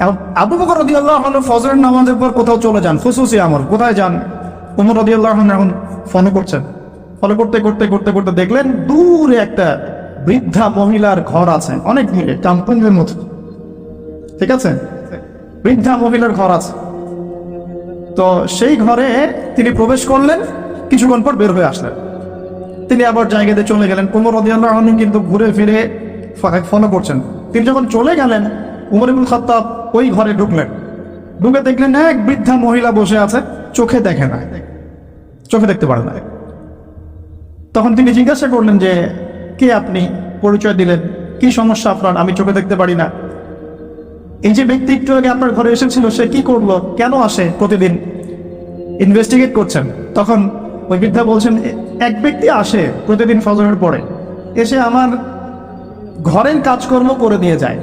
এখন আবু বকর রাদিয়াল্লাহু আনহু ফজরের নামাজের পর কোথাও চলে যান, খুশুসি আমল, কোথায় যান? ওমর রাদিয়াল্লাহু আনহু এখন ফলো করছেন, ফলো করতে করতে করতে করতে দেখলেন দূরে একটা বৃদ্ধা মহিলার ঘর আছে, অনেক দূরে, ক্যাম্পের মতো, ঠিক আছে, বৃদ্ধা মহিলার ঘর আছে। তো সেই ঘরে তিনি প্রবেশ করলেন, কিছুক্ষণ পর বের হয়ে আসলেন, তিনি আবার জায়গাতে চলে গেলেন। ওমর রাদিয়াল্লাহু আনহু কিন্তু ঘুরে ফিরে ফলো করছেন। তিনি যখন চলে গেলেন, উমর ইবনে খাত্তাব ওই ঘরে ঢুকলেন, ঢুকে দেখলেন এক বৃদ্ধা মহিলা বসে আছে, চোখে দেখে না, চোখে দেখতে পারে না। তখন তিনি জিজ্ঞাসা করলেন যে কে আপনি, পরিচয় দিলেন, কি সমস্যা আপনার, আমি চোখে দেখতে পারি না। এই যে ব্যক্তি একটু আগে আপনার ঘরে এসেছিল সে কি করলো, কেন আসে প্রতিদিন, ইনভেস্টিগেট করছেন। তখন ওই বৃদ্ধা বলছেন এক ব্যক্তি আসে প্রতিদিন ফজরের পরে, এসে আমার ঘরের কাজকর্ম করে দিয়ে যায়,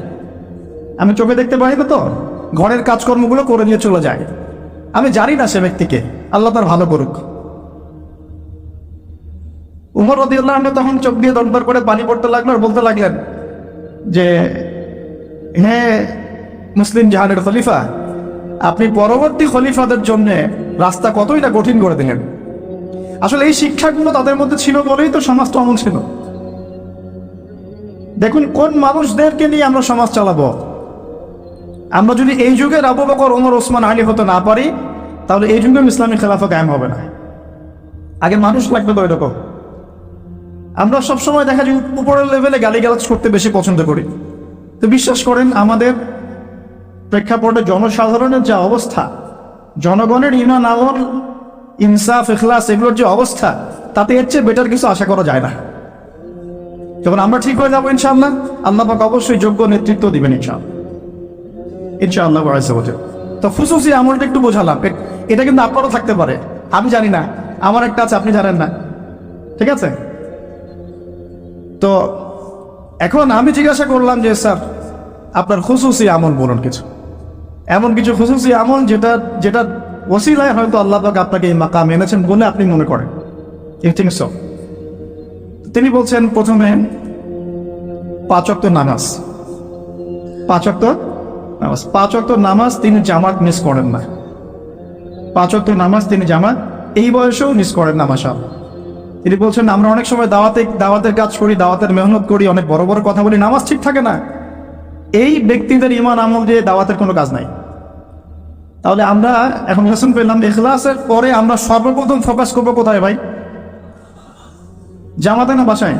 আমি চোখে দেখতে পারি না, তো ঘরের কাজকর্মগুলো করে দিয়ে চলে যায়, আমি জানি না সে ব্যক্তিকে, আল্লাহ তার ভালো করুক। উমর রাদিয়াল্লাহু আনহু তখন চোখ দিয়ে দরবার করে পানি পড়তে লাগলো আর বলতে লাগলেন যে হে মুসলিম জাহানের খলিফা, আপনি পরবর্তী খলিফাদের জন্য রাস্তা কতই না কঠিন করে দিলেন। আসলে এই শিক্ষাগুলো তাদের মধ্যে ছিল বলেই তো সমাজটা অমন ছিল। দেখুন কোন মানুষদেরকে নিয়ে আমরা সমাজ চালাবো। আমরা যদি এই যুগের আবু বকর, ওমর, ওসমান, আলী হতে না পারি, তাহলে এই যুগে ইসলামী খেলাফা কায়েম হবে না। আগে মানুষ লাগবে তো এরকম। আমরা সবসময় দেখা যায় উপরের লেভেলে গালিগালাজ করতে বেশি পছন্দ করি, তো বিশ্বাস করেন আমাদের প্রেক্ষাপটে জনসাধারণের যে অবস্থা, জনগণের ঈমান, আমল, ইনসাফ, ইখলাস এগুলোর যে অবস্থা, তাতে এর চেয়ে বেটার কিছু আশা করা যায় না। যখন আমরা ঠিক হয়ে যাবো ইনশাআল্লাহ, আল্লাহ পাক অবশ্যই যোগ্য নেতৃত্ব দিবেন ইনশাআল্লাহ। তো খুশুসি আমলটা একটু বোঝালাম, এটা কিন্তু আপনারও থাকতে পারে, আমি জানি না, আমার একটা আছে, আপনি জানেন না, ঠিক আছে? তো এখন আমি জিজ্ঞাসা করলাম যে স্যার আপনার খুসুসি আমল বলুন, কিছু এমন কিছু খুসুসি আমল যেটা যেটা ওসিলায় হয়তো আল্লাহ পাক আপনাকে এই মাকাম এনেছেন বলে আপনি মনে করেন, ইউ থিংক সো? তিনি বলছেন প্রথমে 5 ওয়াক্ত নামাজ, 5 ওয়াক্ত নামাজ, 5 ওয়াক্ত নামাজ তিনি জামাত মিস করেন না। 5 ওয়াক্ত নামাজ তিনি জামাত এই বয়সেও মিস করেন না, মাশাআল্লাহ। তিনি বলছেন আমরা অনেক সময় দাওয়াতের কাজ করি, দাওয়াতের মেহনত করি, অনেক বড় বড় কথা বলি, নামাজ ঠিক থাকে না। এই ব্যক্তিদের ঈমান আমল দিয়ে দাওয়াতের কোনো কাজ নাই। তাহলে আমরা এখন লেসন পেলাম, ইখলাসের পরে আমরা সর্বপ্রথম ফোকাস করবো কোথায় ভাই? জামাতে না বাসায়?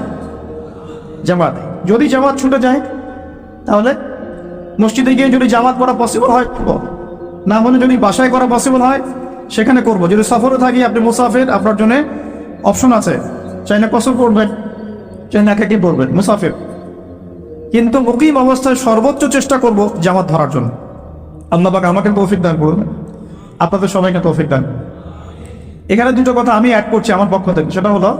জামাতে। যদি জামাত ছুটে যায় তাহলে মসজিদে গিয়ে যদি জামাত করা পসিবল হয় করবো, না হলে যদি বাসায় করা পসিবল হয় সেখানে করব। যদি সফরে থাকি, আপনি মুসাফির, আপনার জন্য অপশন আছে, চাই না কসর করবেন, চাই না একাকি পড়বেন, মুসাফির। কিন্তু মুকিম অবস্থায় সর্বোচ্চ চেষ্টা করব জামাত ধরার জন্য। আল্লাহ পাক আমাকে তৌফিক দান করুন, আপনাদের সবাইকে তৌফিক দান। এখানে দুটো কথা আমি অ্যাড করছি আমার পক্ষ থেকে, সেটা হলো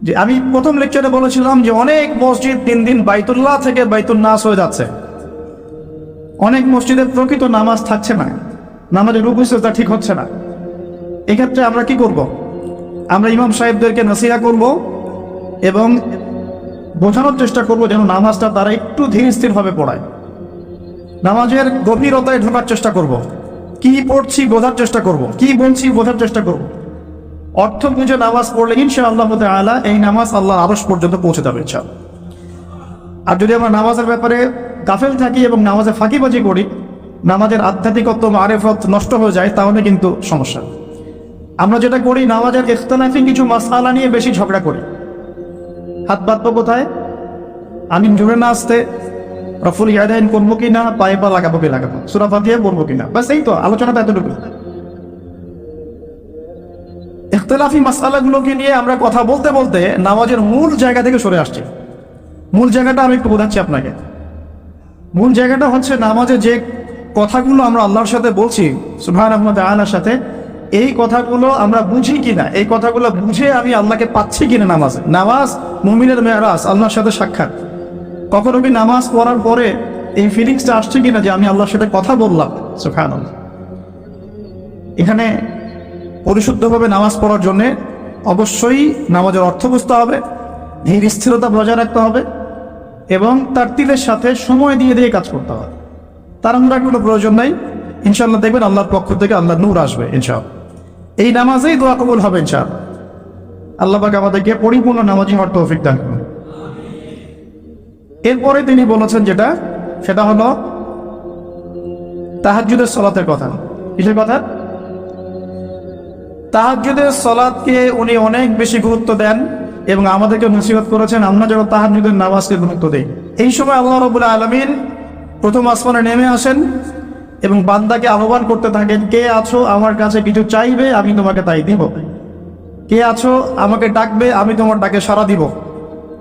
যে আমি প্রথম লেকচারে বলেছিলাম যে অনেক মসজিদ দিন দিন বাইতুল্লাহ থেকে বাইতুল নাস হয়ে যাচ্ছে। অনেক মসজিদে প্রকৃত নামাজ থাকছে না, নামাজের রুকু সিজদা ঠিক হচ্ছে না। এক্ষেত্রে আমরা কি করব? আমরা ইমাম সাহেবদেরকে নসিহা করব এবং বোঝানোর চেষ্টা করব যেন নামাজটা তারা একটু ধীর স্থিরভাবে পড়ায়। নামাজের গভীরতায় ঢোকার চেষ্টা করব, কি পড়ছি বোঝার চেষ্টা করব, কি বলছি বোঝার চেষ্টা করব। অর্থ বুঝে নামাজ পড়লে ইনশাআল্লাহ তাআলা এই নামাজ আল্লাহর আরশ পর্যন্ত পৌঁছে যাবে ইনশাআল্লাহ। আর যদি আমরা নামাজের ব্যাপারে গাফেল থাকি এবং নামাজে ফাঁকিবাজি করি, নামাজের আধ্যাত্মিকত্ব মারেফত নষ্ট হয়ে যায়, তাহলে কিন্তু সমস্যা। আমরা যেটা করি, নামাজের ইখতিলাফি কিছু মাসআলা নিয়ে বেশি ঝগড়া করি। হাত বাঁধবো কোথায়, আমি জোরে না আসতে, রফুল ইয়াদাইন করবো কিনা, পায়ে পা লাগাবো কি লাগাবো, সূরা ফাতিহা পড়বো কিনা, বাস এই তো আলোচনাটা এতটুকু। ইখতিলাফি মাসআলাগুলোকে নিয়ে আমরা কথা বলতে বলতে নামাজের মূল জায়গা থেকে সরে আসছি। মূল জায়গাটা আমি একটু বোঝাচ্ছি আপনাকে। মূল জায়গাটা হচ্ছে নামাজে যে কথাগুলো আমরা আল্লাহর সাথে বলছি, সুবহানাহু ওয়া তাআলার সাথে, এই কথাগুলো আমরা বুঝি কিনা, এই কথাগুলো বুঝে আমি আল্লাহকে পাচ্ছি কিনা নামাজে। নামাজ মুমিনের মেরাজ, আল্লাহর সাথে সাক্ষাৎ। কখনো কি নামাজ পড়ার পরে এই ফিলিংসটা আসছে কিনা যে আমি আল্লাহর সাথে কথা বললাম? সুবহানাল্লাহ। এখানে পরিশুদ্ধভাবে নামাজ পড়ার জন্য অবশ্যই নামাজের অর্থ বুঝতে হবে, ধীর স্থিরতা বজায় রাখতে হবে এবং তারতিলের সাথে সময় দিয়ে দিয়ে কাজ করতে হবে। তাড়াহুড়ার কোনো প্রয়োজন নাই। ইনশাআল্লাহ দেখবেন আল্লাহর পক্ষ থেকে আল্লাহর নূর আসবে ইনশাআল্লাহ। এই নামাজেই দোয়া কবুল হবে ইনশাআল্লাহ। আল্লাহ পাক আমাদেরকে পরিপূর্ণ নামাজি হওয়ার তৌফিক দান করুন। এরপরে তিনি বলেছেন যেটা, সেটা হলো তাহাজ্জুদের সালাতের কথা। কিসের কথা? তাহাজ্জুদের সালাতকে উনি অনেক বেশি গুরুত্ব দেন এবং আমাদেরকে নসিহত করেছেন আমরা যেন তাহাজ্জুদের নামাজকে গুরুত্ব দেই। এই সময় আল্লাহ রাব্বুল আলামিন প্রথম আসমানে নেমে আসেন এবং বান্দাকে আহ্বান করতে থাকেন, কে আছো আমার কাছে কিছু চাইবে, আমি তোমাকে তাই দিব। কে আছো আমাকে ডাকবে, আমি তোমার ডাকে সাড়া দিব।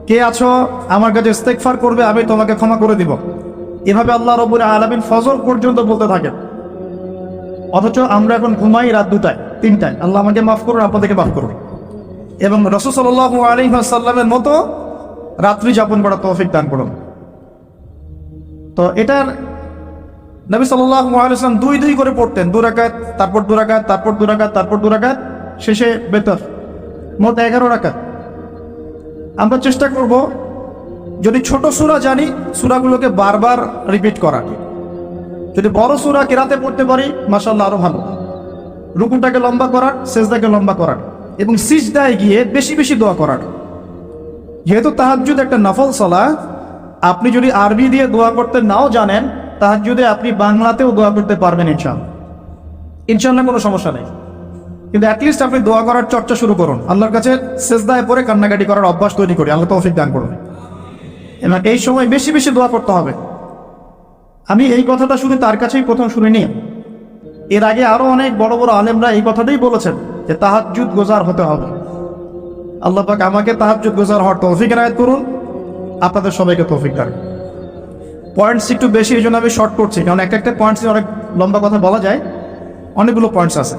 কে আছো আমার কাছে ইস্তেগফার করবে, আমি তোমাকে ক্ষমা করে দিব। এভাবে আল্লাহ রাব্বুল আলামিন ফজর পর্যন্ত বলতে থাকেন। অথচ আমরা এখন ঘুমাই রাত 2টায় 3টায়। আল্লাহ আমাকে মাফ করুন, আপনাদেরকে মাফ করুন। এবং রাসূল সাল্লাল্লাহু আলাইহি ওয়াসাল্লামের মতো রাত্রি যাপন করার তৌফিক দান করুন। তো এটার নবী সাল্লাল্লাহু আলাইহি ওয়াসাল্লাম 2 করে পড়তেন, 2 রাকাত, তারপর 2 রাকাত, তারপর 2 রাকাত, তারপর 2 রাকাত, শেষে বেতর, মোট 11 রাকাত। আমরা চেষ্টা করব যদি ছোট সূরা জানি সূরাগুলোকে বারবার রিপিট করা। যদি বড় সূরা কিরাতে পড়তে পারি মাশাআল্লাহ আরো ভালো। রুকুটাকে লম্বা করার, সিজদাকে লম্বা করার এবং সিজদায় গিয়ে বেশি বেশি দোয়া করার। যেহেতু তাহাজ্জুদ একটা নফল সালাহ, আপনি যদি আরবি দিয়ে দোয়া করতে নাও জানেন, তাহাজ্জুদে আপনি বাংলাতেও দোয়া করতে পারবেন ইনশাআল্লাহ। ইনশাআল্লাহ কোনো সমস্যা নেই। কিন্তু অ্যাটলিস্ট আপনি দোয়া করার চর্চা শুরু করুন। আল্লাহর কাছে সিজদায় পড়ে কান্নাকাটি করার অভ্যাস তৈরি করি। আল্লাহ তৌফিক দান করুন। এবং এই সময় বেশি বেশি দোয়া করতে হবে। আমি এই কথাটা শুধু তার কাছেই প্রথম শুনিনি, এর আগে আরো অনেক বড় বড় আলেমরা এই কথাটাই বলেছেন যে তাহাজ্জুদ গোজার হতে হবে। আল্লাহ পাক আমাকে তাহাজ্জুদ গোজার হওয়ার তৌফিক এনায়েত করুন, আপনাদের সবাইকে তৌফিক দান। পয়েন্টস একটু বেশি, এই জন্য আমি শর্ট করছি, কারণ একটা পয়েন্টসে অনেক লম্বা কথা বলা যায়, অনেকগুলো পয়েন্টস আছে।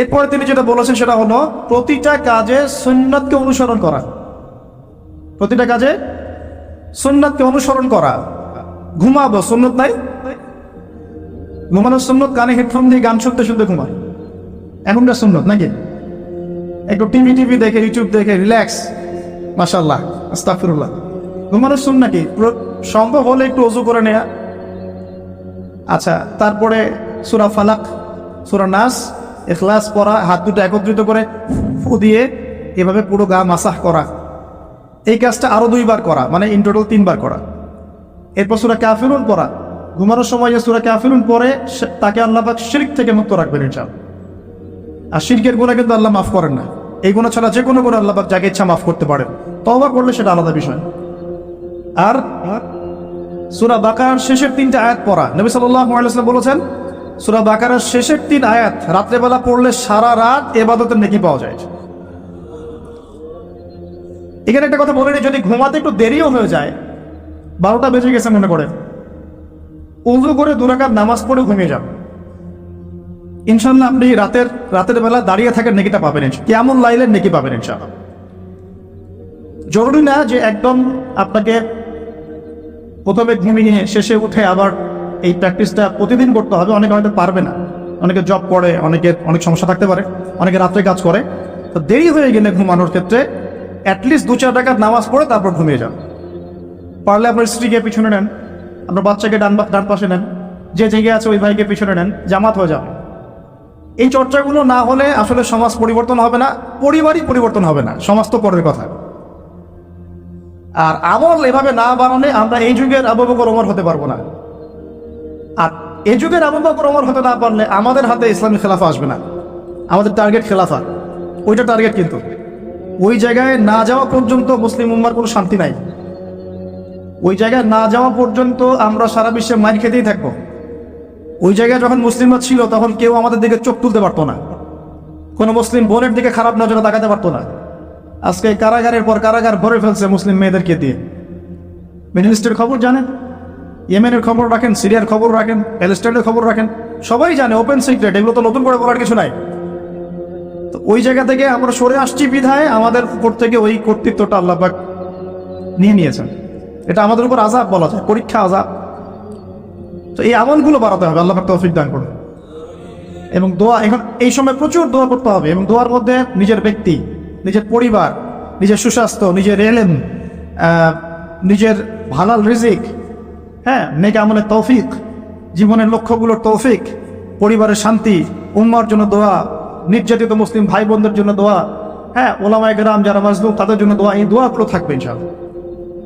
এরপরে তিনি যেটা বলেছেন সেটা হলো প্রতিটা কাজে সুন্নাতকে অনুসরণ করা, প্রতিটা কাজে সুন্নাতকে অনুসরণ করা। ঘুমাবো, সুন্নত নাই? ঘুমানোর সুন্নত কানে হেডফোন দিয়ে গান শুনতে শুনতে ঘুমায়, এখনকার সুন্নত নাকি? একটু টিভি দেখে, ইউটিউব দেখে রিল্যাক্স, মাশাআল্লাহ, আস্তাগফিরুল্লাহ। ঘুমানোর সুন্নাত কি? সম্ভব হলে একটু ওযু করে নেয়া। আচ্ছা, তারপরে সূরা ফালাক, সূরা নাস, ইখলাস পড়া, হাত দুটো একত্রিত করে ফু দিয়ে এভাবে পুরো গা মাসাহ করা। এই কাজটা আরো 2 বার করা, মানে ইন টোটাল 3 বার করা। এরপর সূরা কাফিরুন পড়া। ঘুমানোর সময় যে সূরা কাফিরুন পড়ে তাকে আল্লাহ পাক শিরক থেকে মুক্ত রাখবেন ইনশাআল্লাহ। আর শিরকের গুনাহ কিন্তু আল্লাহ মাফ করেন না। এই গুনাহ ছাড়া যে কোনো গুনাহ আল্লাহ পাক যাকে ইচ্ছা মাফ করতে পারেন, তওবা করলে সেটা আলাদা বিষয়। আর সূরা বাকারার শেষের 3টা আয়াত পড়া। নবী সাল্লাল্লাহু আলাইহি ওয়াসাল্লাম বলেছেন সূরা বাকারার শেষের 3 আয়াত রাত্রেবেলা পড়লে সারা রাত ইবাদতের নেকি পাওয়া যায়। এখানে একটা কথা বলে নিই, যদি ঘুমাতে একটু দেরিও হয়ে যায়, 12টা বেজে গেছে মনে করেন, ওযু করে 2 রাকাত নামাজ পড়ে ঘুমিয়ে যান, ইনশাআল্লাহ আপনি রাতের বেলা দাঁড়িয়ে থাকার নেকিটা পাবেন, কিয়ামুল লাইলের নেকি পাবেন ইনশাআল্লাহ। জরুরি না যে একদম আপনাকে প্রথমে ঘুমিয়ে শেষে উঠে আবার এই প্র্যাকটিসটা প্রতিদিন করতে হবে। অনেকে হয়তো পারবে না, অনেকে জব করে, অনেক সমস্যা থাকতে পারে, অনেকে রাত্রে কাজ করে। তো দেরি হয়ে গেলে ঘুমানোর ক্ষেত্রে অ্যাটলিস্ট 2-4 রাকাত নামাজ পড়ে তারপর ঘুমিয়ে যান। পারলে আপনার স্ত্রীকে পিছনে নেন, আপনার বাচ্চাকে ডান পাশে নেন, যে জায়গায় আছে ওই ভাইকে পিছনে নেন, জামাত হয়ে যাবে। এই চর্চাগুলো না হলে আসলে সমাজ পরিবর্তন হবে না, পরিবারই পরিবর্তন হবে না, সমাজ তো পরের কথা। আর আমল এভাবে না বাড়ালে আমরা এই যুগের আবু বকর ওমর হতে পারবো না। আর এই যুগের আবু বকর ওমর হতে না পারলে আমাদের হাতে ইসলামী খেলাফা আসবে না। আমাদের টার্গেট খেলাফা, ওইটা টার্গেট। কিন্তু ওই জায়গায় না যাওয়া পর্যন্ত মুসলিম উম্মার কোনো শান্তি নাই। ওই জায়গায় না যাওয়া পর্যন্ত আমরা সারা বিশ্বে মাইর খেতেই থাকবো। ওই জায়গায় যখন মুসলিমরা ছিল তখন কেউ আমাদের দিকে চোখ তুলতে পারতো না, কোনো মুসলিম বোনের দিকে খারাপ নজরে তাকাতে পারতো না। আজকে কারাগারের পর কারাগার ভরে ফেলছে মুসলিম মেয়েদেরকে দিয়ে। মিডল ইস্টের খবর জানেন, ইয়েমেনের খবর রাখেন, সিরিয়ার খবর রাখেন, প্যালেস্টাইনের খবর রাখেন, সবাই জানে, ওপেন সিক্রেট, এগুলো তো নতুন করে বলার কিছু নাই। তো ওই জায়গা থেকে আমরা সরে আসছি বিধায় আমাদের উপর থেকে ওই কর্তৃত্বটা আল্লাহ পাক নিয়ে নিয়েছেন। এটা আমাদের উপর আযাব বলা যায়, পরীক্ষা, আযাব। তো এই আমলগুলো বাড়াতে হবে, আল্লাহ পাক তৌফিক দান করুন। এবং দোয়া, এখন এই সময় প্রচুর দোয়া করতে হবে। এবং দোয়ার মধ্যে নিজের ব্যক্তি, নিজের পরিবার, নিজের সুস্বাস্থ্য, নিজের এলেম, নিজের হালাল রিজিক, হ্যাঁ, নেক আমলের তৌফিক, জীবনের লক্ষ্যগুলোর তৌফিক, পরিবারের শান্তি, উম্মার জন্য দোয়া, নির্যাতিত মুসলিম ভাই বোনদের জন্য দোয়া, হ্যাঁ, ওলামায়ে কেরাম যারা মাজলুম তাদের জন্য দোয়া। এই দোয়াগুলো থাকবে ইনশাআল্লাহ।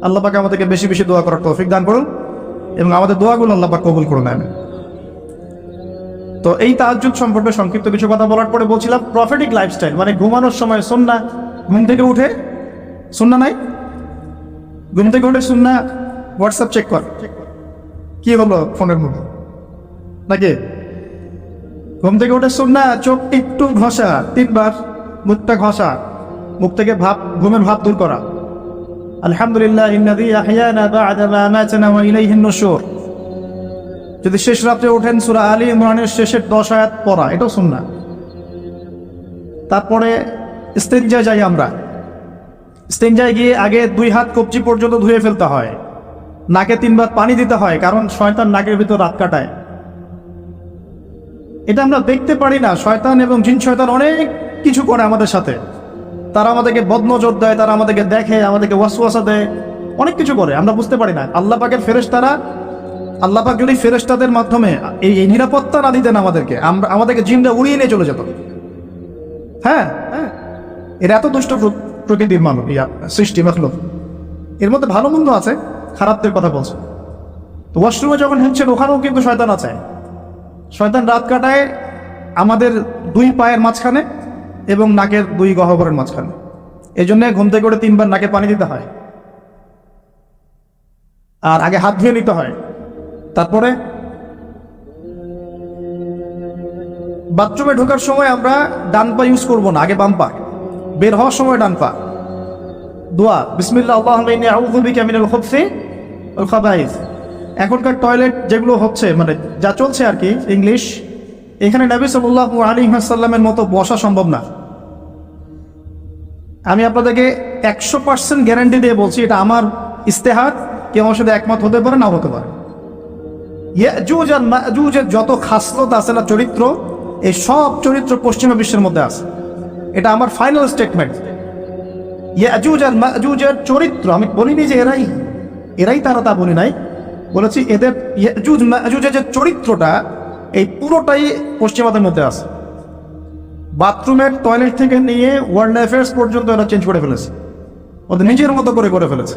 আল্লাহ পাক আমাদেরকে বেশি বেশি দোয়া করার তৌফিক দান করুন এবং আমাদের দোয়াগুলো আল্লাহ পাক কবুল করুন, আমিন। তো এই তাহাজ্জুদ সম্পর্কে সংক্ষিপ্ত কিছু কথা বলার পরে বলছিলাম প্রফেটিক লাইফস্টাইল, মানে ঘুমানোর সময় সুন্নাহ। ঘুম থেকে উঠে সুন্নাহ নাই, ঘুম থেকে উঠে সুন্নাহ। হোয়াটসঅ্যাপ চেক কর, কি হলো ফোনের মধ্যে নাকি? ঘুম থেকে উঠে সুন্নাহ, চোখ একটু ঘষা, 3 বার মুখটা ঘষা, মুখ থেকে ঘুমের ভাব দূর করা। আলহামদুলিল্লাহ ইন্নাল্লাযী আহইয়ানা বা'দা মা আমাতানা ওয়া ইলাইহিন নুশুর। যদি শেষ রাতে ওঠেন সূরা আলী ইমরানের শেষের 10 আয়াত পড়া, এটাও সুন্নাহ। তারপরে ইস্তিনজা যাই আমরা, ইস্তিনজায় গিয়ে আগে 2 হাত কবজি পর্যন্ত ধুয়ে ফেলতে হয়, নাকে 3 বার পানি দিতে হয়, কারণ শয়তান নাকের ভিতর রাত কাটায়। এটা আমরা দেখতে পারি না, শয়তান এবং জিন শয়তান অনেক কিছু করে আমাদের সাথে। তারা আমাদেরকে বদনজর দেয়, তারা আমাদেরকে দেখে, আমাদেরকে ওয়াসওয়াসা দেয়, অনেক কিছু করে, আমরা বুঝতে পারি না। আল্লাহ পাকের ফেরেশতারা, আল্লাহ পাক যদি ফেরেশতাদের মাধ্যমে এই নিরাপত্তা না দিতেন আমাদেরকে জিনরা উড়িয়ে নিয়ে চলে যেত। হ্যাঁ, এর এত দুষ্ট প্রকৃতির মানব, সৃষ্টি মাখলুক। এর মধ্যে ভালো মন্দ আছে, খারাপদের কথা বলছে। তো ওয়াশরুমে যখন ঢুকছেন ওখানেও কিন্তু শয়তান আছে। শয়তান রাত কাটায় আমাদের 2 পায়ের মাঝখানে এবং নাকের 2 গহ্বরের মাঝখানে। এই জন্য ঘুম থেকে উঠে 3 বার নাকে পানি দিতে হয়, আর আগে হাত ধুয়ে নিতে হয়। তারপরে বাথরুমে ঢোকার সময় আমরা ডান পা ইউজ করবো না, আগে বাম পা। বের হওয়ার সময় ডান পা। দোয়া বিসমিল্লাহ আল্লাহুম্মা ইন্নী আউযু বিকা মিনাল খুবসি ওয়াল খাবাইস। এখনকার টয়লেট যেগুলো হচ্ছে, মানে যা চলছে আর কি, ইংলিশ এখানে নবী সাল্লাল্লাহু আলাইহি ওয়াসাল্লামের মতো বসা সম্ভব না। আমি আপনাদেরকে 100% গ্যারান্টি দিয়ে বলছি, এটা আমার ইস্তেহাদ, কেউ আমার সাথে একমত হতে পারে, না হতে পারে। ইয়াজুজ আর মাজুজের যত খাসলত আছে না, চরিত্র, এই সব চরিত্র পশ্চিমা বিশ্বের মধ্যে আছে। এটা আমার ফাইনাল স্টেটমেন্ট। ইয়াজুজ আর মাজুজের চরিত্র, আমি বলিনি যে এরাই তারা, তা বলি নাই, বলেছি এদের ইয়াজুজ মাজুজের যে চরিত্রটা, এই পুরোটাই পশ্চিমাদের মধ্যে আছে। বাথরুমের টয়লেট থেকে নিয়ে ওয়ার্ল্ড অ্যাফেয়ার্স পর্যন্ত এরা চেঞ্জ করে ফেলেছে, ওদের নিজের মতো করে ফেলেছে,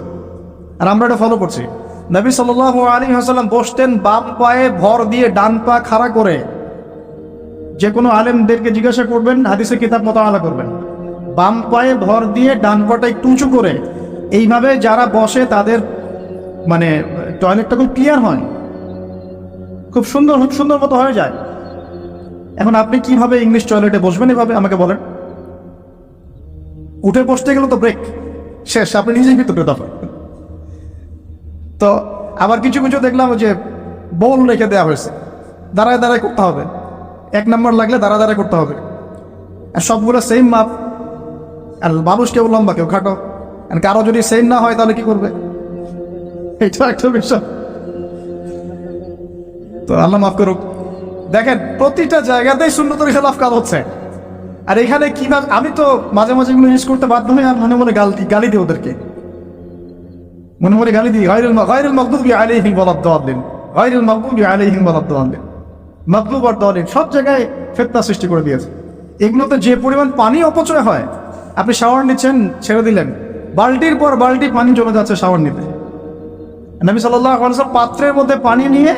আর আমরা এটা ফলো করছি। নবী সাল্লাল্লাহু আলাইহি ওয়াসাল্লাম বসতেন বাম পায়ে ভর দিয়ে, ডান পা খাড়া করে। যে কোনো আলেমদেরকে জিজ্ঞাসা করবেন, হাদিসের কিতাব মোতালা করবেন, বাম পায়ে ভর দিয়ে ডান পাটা একটু উঁচু করে, এইভাবে যারা বসে তাদের মানে টয়লেটটা খুব ক্লিয়ার হয়, খুব সুন্দর মতো হয়ে যায়। এখন আপনি কিভাবে ইংলিশ টয়লেটে বসবেন এভাবে, আমাকে বলেন? উঠে বসতে গেলে তো ব্রেক শেষ, আপনি নিজেই ভিতরে দফা। তো আবার কিছু দেখলাম যে বোল রেখে দেওয়া হয়েছে, দাঁড়ায় করতে হবে, 1 নম্বর লাগলে দাঁড়ায় করতে হবে, আর সবগুলো সেম মাপ, আর মানুষ কেউ লম্বা কেউ খাটো, আর কারো যদি সেম না হয় তাহলে কি করবে? এটা একটা বিষয়। তো আল্লাহ মাফ করুক। দেখেন প্রতিটা জায়গাতেই সুন্নতের খেলাফ কাজ হচ্ছে, আর এখানে কিভাবে, আমি তো মাঝে এগুলো ইউজ করতে বাধ্য হই, আর মনে গালি দিই ওদেরকে, মনে গালি দিই, গায়রুল মাগদুবি আলাইহিম ওয়ালাদ-দাল্লিন, গায়রুল মাগদুবি আলাইহিম ওয়ালাদ-দাল্লিন, মাগদুব আর দাল্লিন, সব জায়গায় ফিতনা সৃষ্টি করে দিয়েছে। এগুলোতে যে পরিমাণ পানি অপচয় হয়, আপনি শাওয়ার নিচ্ছেন, ছেড়ে দিলেন, বালতির পর বালতি পানি চলে যাচ্ছে শাওয়ার নিতে। নবী সাল্লাল্লাহু আলাইহি ওয়াসাল্লাম পাত্রের মধ্যে পানি নিয়ে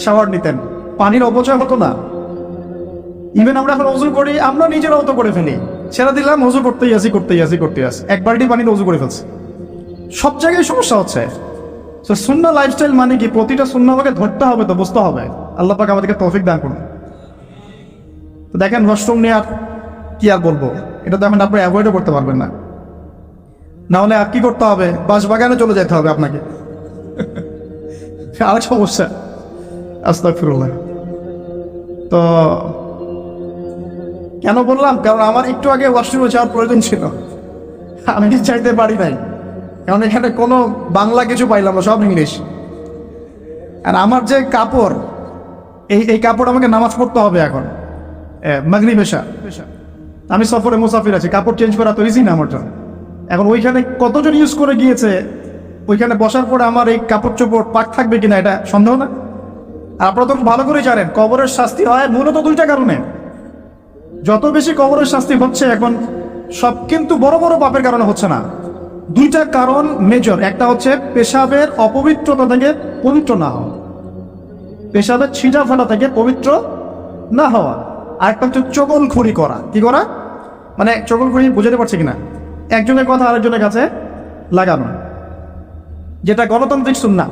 শাওয়ার নিতেন, পানির অপচয় হতো না। ইভেন আমরা এখন ওযু করি, আমরা নিজেরাও তো করে ফেলি, ছেড়ে দিলাম, ওযু করতেই আসি, 1 বালতি পানিতে ওযু করে ফেলছি। সব জায়গায় সমস্যা হচ্ছে। তো সুন্নাহ লাইফস্টাইল মানে কি? প্রতিটা সুন্নাহ আমাকে ধরতে হবে, তো বুঝতে হবে। আল্লাহ পাক আমাদেরকে তৌফিক দান করুন। তো দেখেন ওয়াশরুম নিয়ে আর কি আর বলবো, এটা তো এখন আপনি অ্যাভয়েডও করতে পারবেন না, না হলে আর কি করতে হবে, বাগানে চলে যেতে হবে আপনাকে। আরেক সমস্যা, আস্তাগফিরুল্লাহ। তো কেন বললাম? কারণ আমার একটু আগে ওয়াশরুমে যাওয়ার প্রয়োজন ছিল, আমি চাইতে পারি নাই, কারণ এখানে কোনো বাংলা কিছু পাইলাম না, সব ইংলিশ। আর আমার যে কাপড়, এই কাপড় আমাকে নামাজ পড়তে হবে এখন, মাগরিব এশা। আমি সফরে মুসাফির আছি, কাপড় চেঞ্জ করা তো ইজি না আমার জন্য। এখন ওইখানে কতজন ইউজ করে গিয়েছে, ওইখানে বসার পরে আমার এই কাপড় চোপড় পাক থাকবে কিনা, এটা সন্দেহ না? আর আপনারা তো ভালো করে জানেন কবরের শাস্তি হয় মূলত 2টা কারণে। যত বেশি কবরের শাস্তি হচ্ছে এখন, সব কিন্তু বড় পাপের কারণে হচ্ছে না। 2টা কারণ মেজর। একটা হচ্ছে পেশাবের অপবিত্রতা থেকে পবিত্র না হওয়া, পেশাবের ছিটা ফাটা থেকে পবিত্র না হওয়া। আর একটা হচ্ছে চগলখড়ি করা। কি করা মানে? চগলখড়ি বুঝাতে পারছি কিনা? একজনের কথা আরেকজনের কাছে লাগানো, যেটা গণতান্ত্রিক সুন্নাহ।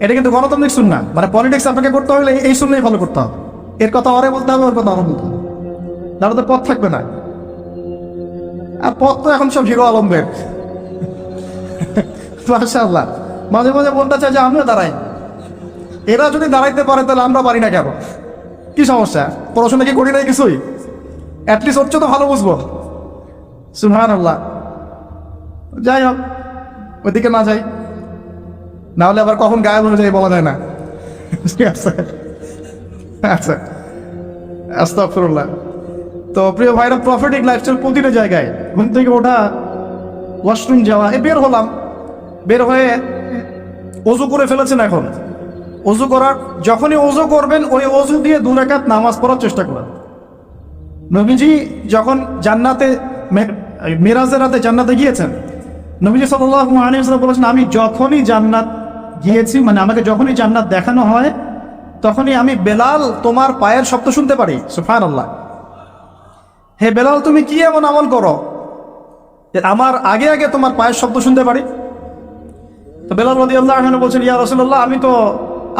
এটা কিন্তু গণতান্ত্রিক সুন্নাহ, মানে পলিটিক্স আপনাকে করতে হলে এই সুন্নাহই ফলো করতে হবে। এর কথা অরে বলতে হবে, ওর কথা অরে বলতে হবে, তাহলে তো পথ থাকবে না। আর পথ তো এখন সব হিরো আলমদের। মাশাআল্লাহ, মাঝে মনটা চায় যে আমিও দাঁড়াই। এরা যদি দাঁড়াইতে পারে তাহলে আমরা পারি না কেন? কি সমস্যা? পড়াশোনা কি করি নাই কিছুই? অ্যাটলিস্ট হচ্ছে তো ভালো বুঝবো। সুবহানাল্লাহ। যাই হোক, ওইদিকে না যাই, না হলে আবার কখন গায়েব হয়ে যায় বলা যায় না। ঠিক আছে, আচ্ছা, আস্তাগফিরুল্লাহ। তো প্রিয় ভাইরা, প্রফেটিক লাইফস্টাইল প্রতিটা জায়গায়, ঘুম থেকে ওঠা, ওয়াশরুম যাওয়া, বের হলাম, বের হয়ে ওযু করে ফেলেছেন। এখন ওযু করার, যখনই ওযু করবেন ওই ওযু দিয়ে 2 রাকাত নামাজ পড়ার চেষ্টা করেন। নবীজি যখন জান্নাতে, মেরাজের রাতে জান্নাতে গিয়েছেন, নবীজি সাল্লাল্লাহু আলাইহি ওয়াসাল্লাম বলেছেন, আমি যখনই জান্নাত গিয়েছি, মানে আমাকে যখনই জান্নাত দেখানো হয়, তখনই আমি বেলাল তোমার পায়ের শব্দ শুনতে পারি। সুবহানাল্লাহ। হে বেলাল, তুমি কি এমন আমল করো যে আমার আগে তোমার পায়ের শব্দ শুনতে পারি? তো বেলাল রাদিয়াল্লাহু আনহু বলছেন, ইয়া রাসূলুল্লাহ, আমি তো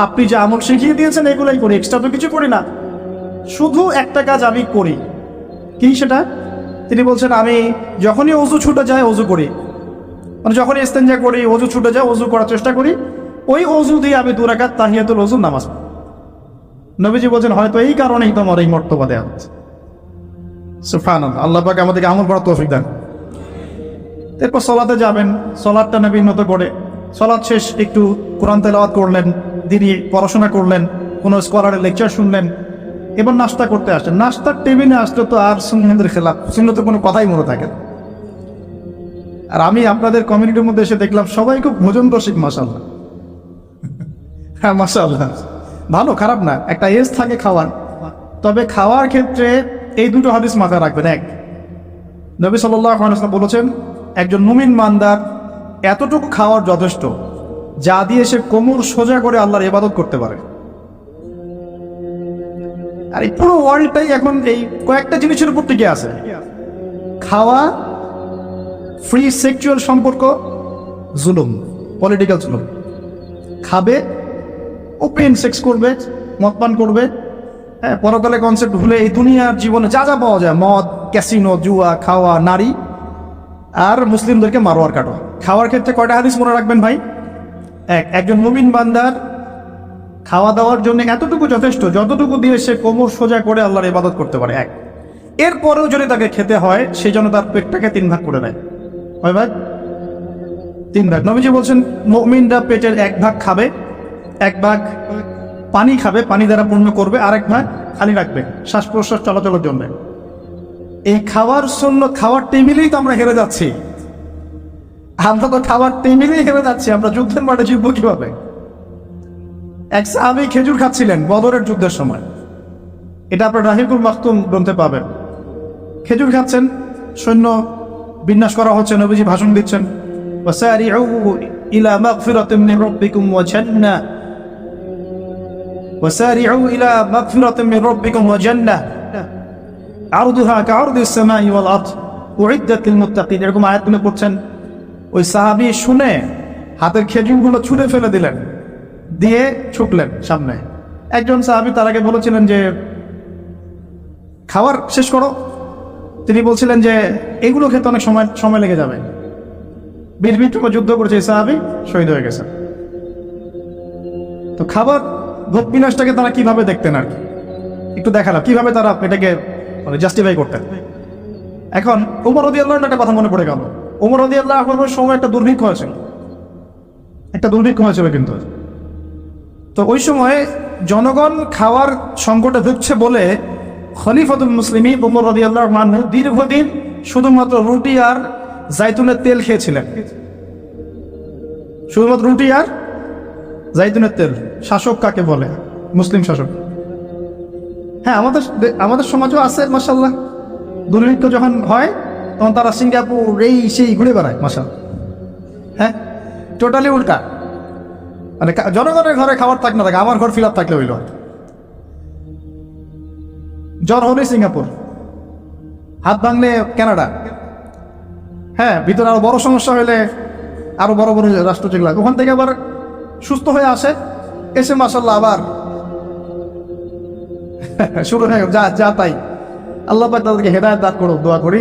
আপনি যে আমল শিখিয়ে দিয়েছেন এগুলাই করি, এক্সট্রা তো কিছু করি না, শুধু একটা কাজ আমি করি। কি সেটা? তিনি বলছেন, আমি যখনই ওযু ছুটে যায় ওযু করি, মানে যখনই ইস্তেঞ্জা করি, ওযু ছুটে যায়, ওযু করার চেষ্টা করি, ওই ওযু দিয়ে আমি 2 রাকাত তাহিয়াতুল ওযু নামাজ পড়ি। নবীজি বলছেন হয়তো এই কারণেই তোমার এই মর্তবা দেওয়া হচ্ছে। সুবহানাল্লাহ, আল্লাহ পাক আমাদেরকে আমল করার তৌফিক দেন। এরপর সলাতে যাবেন, সলাতটা নবী উন্নত করে, সলাত শেষ একটু কোরআন তেলাওয়াত করলেন, দিনই পড়াশোনা করলেন, কোনো স্কলারের লেকচার শুনলেন, এবার নাস্তা করতে আসেন। নাস্তার টেবিলে আসলে তো আর সুন্নতের খেলাফ, সুন্নতে কোনো কথাই মনে থাকে না। আর আমি আপনাদের কমিউনিটির মধ্যে এসে দেখলাম সবাই খুব ভোজন রসিক, মাশাআল্লাহ। হ্যাঁ মাশাআল্লাহ, ভালো, খারাপ না, একটা এজ থাকে খাওয়ার। তবে খাওয়ার ক্ষেত্রে এই দুটো হাদিস মাথায় রাখবেন। এক, নবী সাল্লাল্লাহু আলাইহি ওয়াসাল্লাম বলেছেন একজন মুমিন বান্দার এতটুকু খাওয়ার যথেষ্ট যা দিয়ে সে কোমর সোজা করে আল্লাহর ইবাদত করতে পারে। আর এই পুরো ওয়ার্ল্ডটাই এখন এই কয়েকটা জিনিসের উপর টিকে আছে: খাওয়া, ফ্রি সেক্সুয়াল সম্পর্ক, জুলুম, পলিটিক্যাল জুলুম। খাবে, ওপেন সেক্স করবে, মদ পান করবে, হ্যাঁ, পরকালে কনসেপ্ট ভুলে এই দুনিয়ার জীবনে যা যা পাওয়া যায়, মদ, ক্যাসিনো, জুয়া, খাওয়া, নারী, আর মুসলিমদেরকে মারোয়ার কাটো। খাওয়ার ক্ষেত্রে কয়টা হাদিস মনে রাখবেন ভাই? একজন মুমিন বান্দার খাওয়া দাওয়ার জন্য এতটুকু যথেষ্ট যতটুকু দিয়ে সে কোমর সোজা করে আল্লাহর ইবাদত করতে পারে। এক, এরপরেও যদি তাকে খেতে হয় সেই জন্য তার পেটটাকে 3 ভাগ করে দেয়। কয় ভাগ? 3 ভাগ। নবীজি বলছেন মুমিনরা পেটের 1 ভাগ খাবে, 1 ভাগ পানি খাবে, পানি দ্বারা পূর্ণ করবে, আর 1 ভাগ খালি রাখবে শ্বাস প্রশ্বাস চলাচলের জন্য। এই খাওয়ার সুন্নাত, খাওয়ার টেবিলেই তো আমরা হেরে যাচ্ছি। আমরা তো খাওয়ার টেবিলেই হেরে যাচ্ছি। আমরা যুদ্ধের মাঠে জিতবো কিভাবে? এক সাহাবী খেজুর খাচ্ছিলেন বদরের যুদ্ধের সময়, এটা আপনার রাহিকুল মাকতুম গ্রন্থে পাবেন। খেজুর খাচ্ছেন, সৈন্য বিন্যাস করা হচ্ছে, নবীজি ভাষণ দিচ্ছেন, ওয়াসারিউ ইলা মাগফিরাতিন মির রাব্বিকুম ওয়া জান্নাহ, ওয়াসারিউ ইলা মাগফিরাতিন মির রাব্বিকুম ওয়া জান্নাহ আরদুহা কাআরদিস সামাই ওয়াল আরদ উইদ্দাত লিল মুত্তাকিন। এরকম আয়াতগুলো পড়ছেন। ওই সাহাবী শুনে হাতের খেজুরগুলো ছুঁড়ে ফেলে দিলেন, দিয়ে ছুটলেন সামনে। একজন সাহাবী তার আগে বলেছিলেন যে খাবার শেষ করো। তিনি বলছিলেন যে এগুলো খেতে অনেক সময় লেগে যাবে। 20 মিনিট যুদ্ধ করেছে এই সাহাবী, শহীদ হয়ে গেছেন। তো খাবার ভোগ বিলাসটাকে তারা কিভাবে দেখতেন আর কি একটু দেখালাম, কিভাবে তারা এটাকে মানে জাস্টিফাই করতেন। এখন ওমর রাদিয়াল্লাহু আনহু একটা কথা মনে পড়ে গেল। ওমর রাদিয়াল্লাহু আনহুর সময় একটা দুর্ভিক্ষ হয়েছিল, কিন্তু তো ওই সময় জনগণ খাওয়ার সংকটে ভুগছে বলে খলিফাতুল মুসলিমিন ওমর রাদিয়াল্লাহু আনহু দীর্ঘদিন শুধুমাত্র রুটি আর জাইতুনের তেল খেয়েছিলেন। শুধুমাত্র রুটি আর জাইতুনের তেল। শাসক কাকে বলে? মুসলিম শাসক। হ্যাঁ, আমাদের সমাজও আছে মাশাআল্লাহ। দুর্ভিক্ষ যখন হয় তখন তারা সিঙ্গাপুর এই সেই ঘুরে বেড়ায় মাশাআল্লাহ। হ্যাঁ, টোটালি উল্টা। মানে জনগণের ঘরে খাবার থাক না থাকে, আমার ঘর ফিল আপ থাকলে হইল। জ্বর হলে সিঙ্গাপুর, হাত ভাঙলে কানাডা, হ্যাঁ, ভিতরে আরো বড় সমস্যা হলে আরো বড় বড় রাষ্ট্র যেগুলো, ওখান থেকে আবার সুস্থ হয়ে আসে, এসে মাশাআল্লাহ আবার শুরু হয়ে যা তাই। আল্লাহ পাক তাদেরকে হেদায়েত দান করুক, দোয়া করি।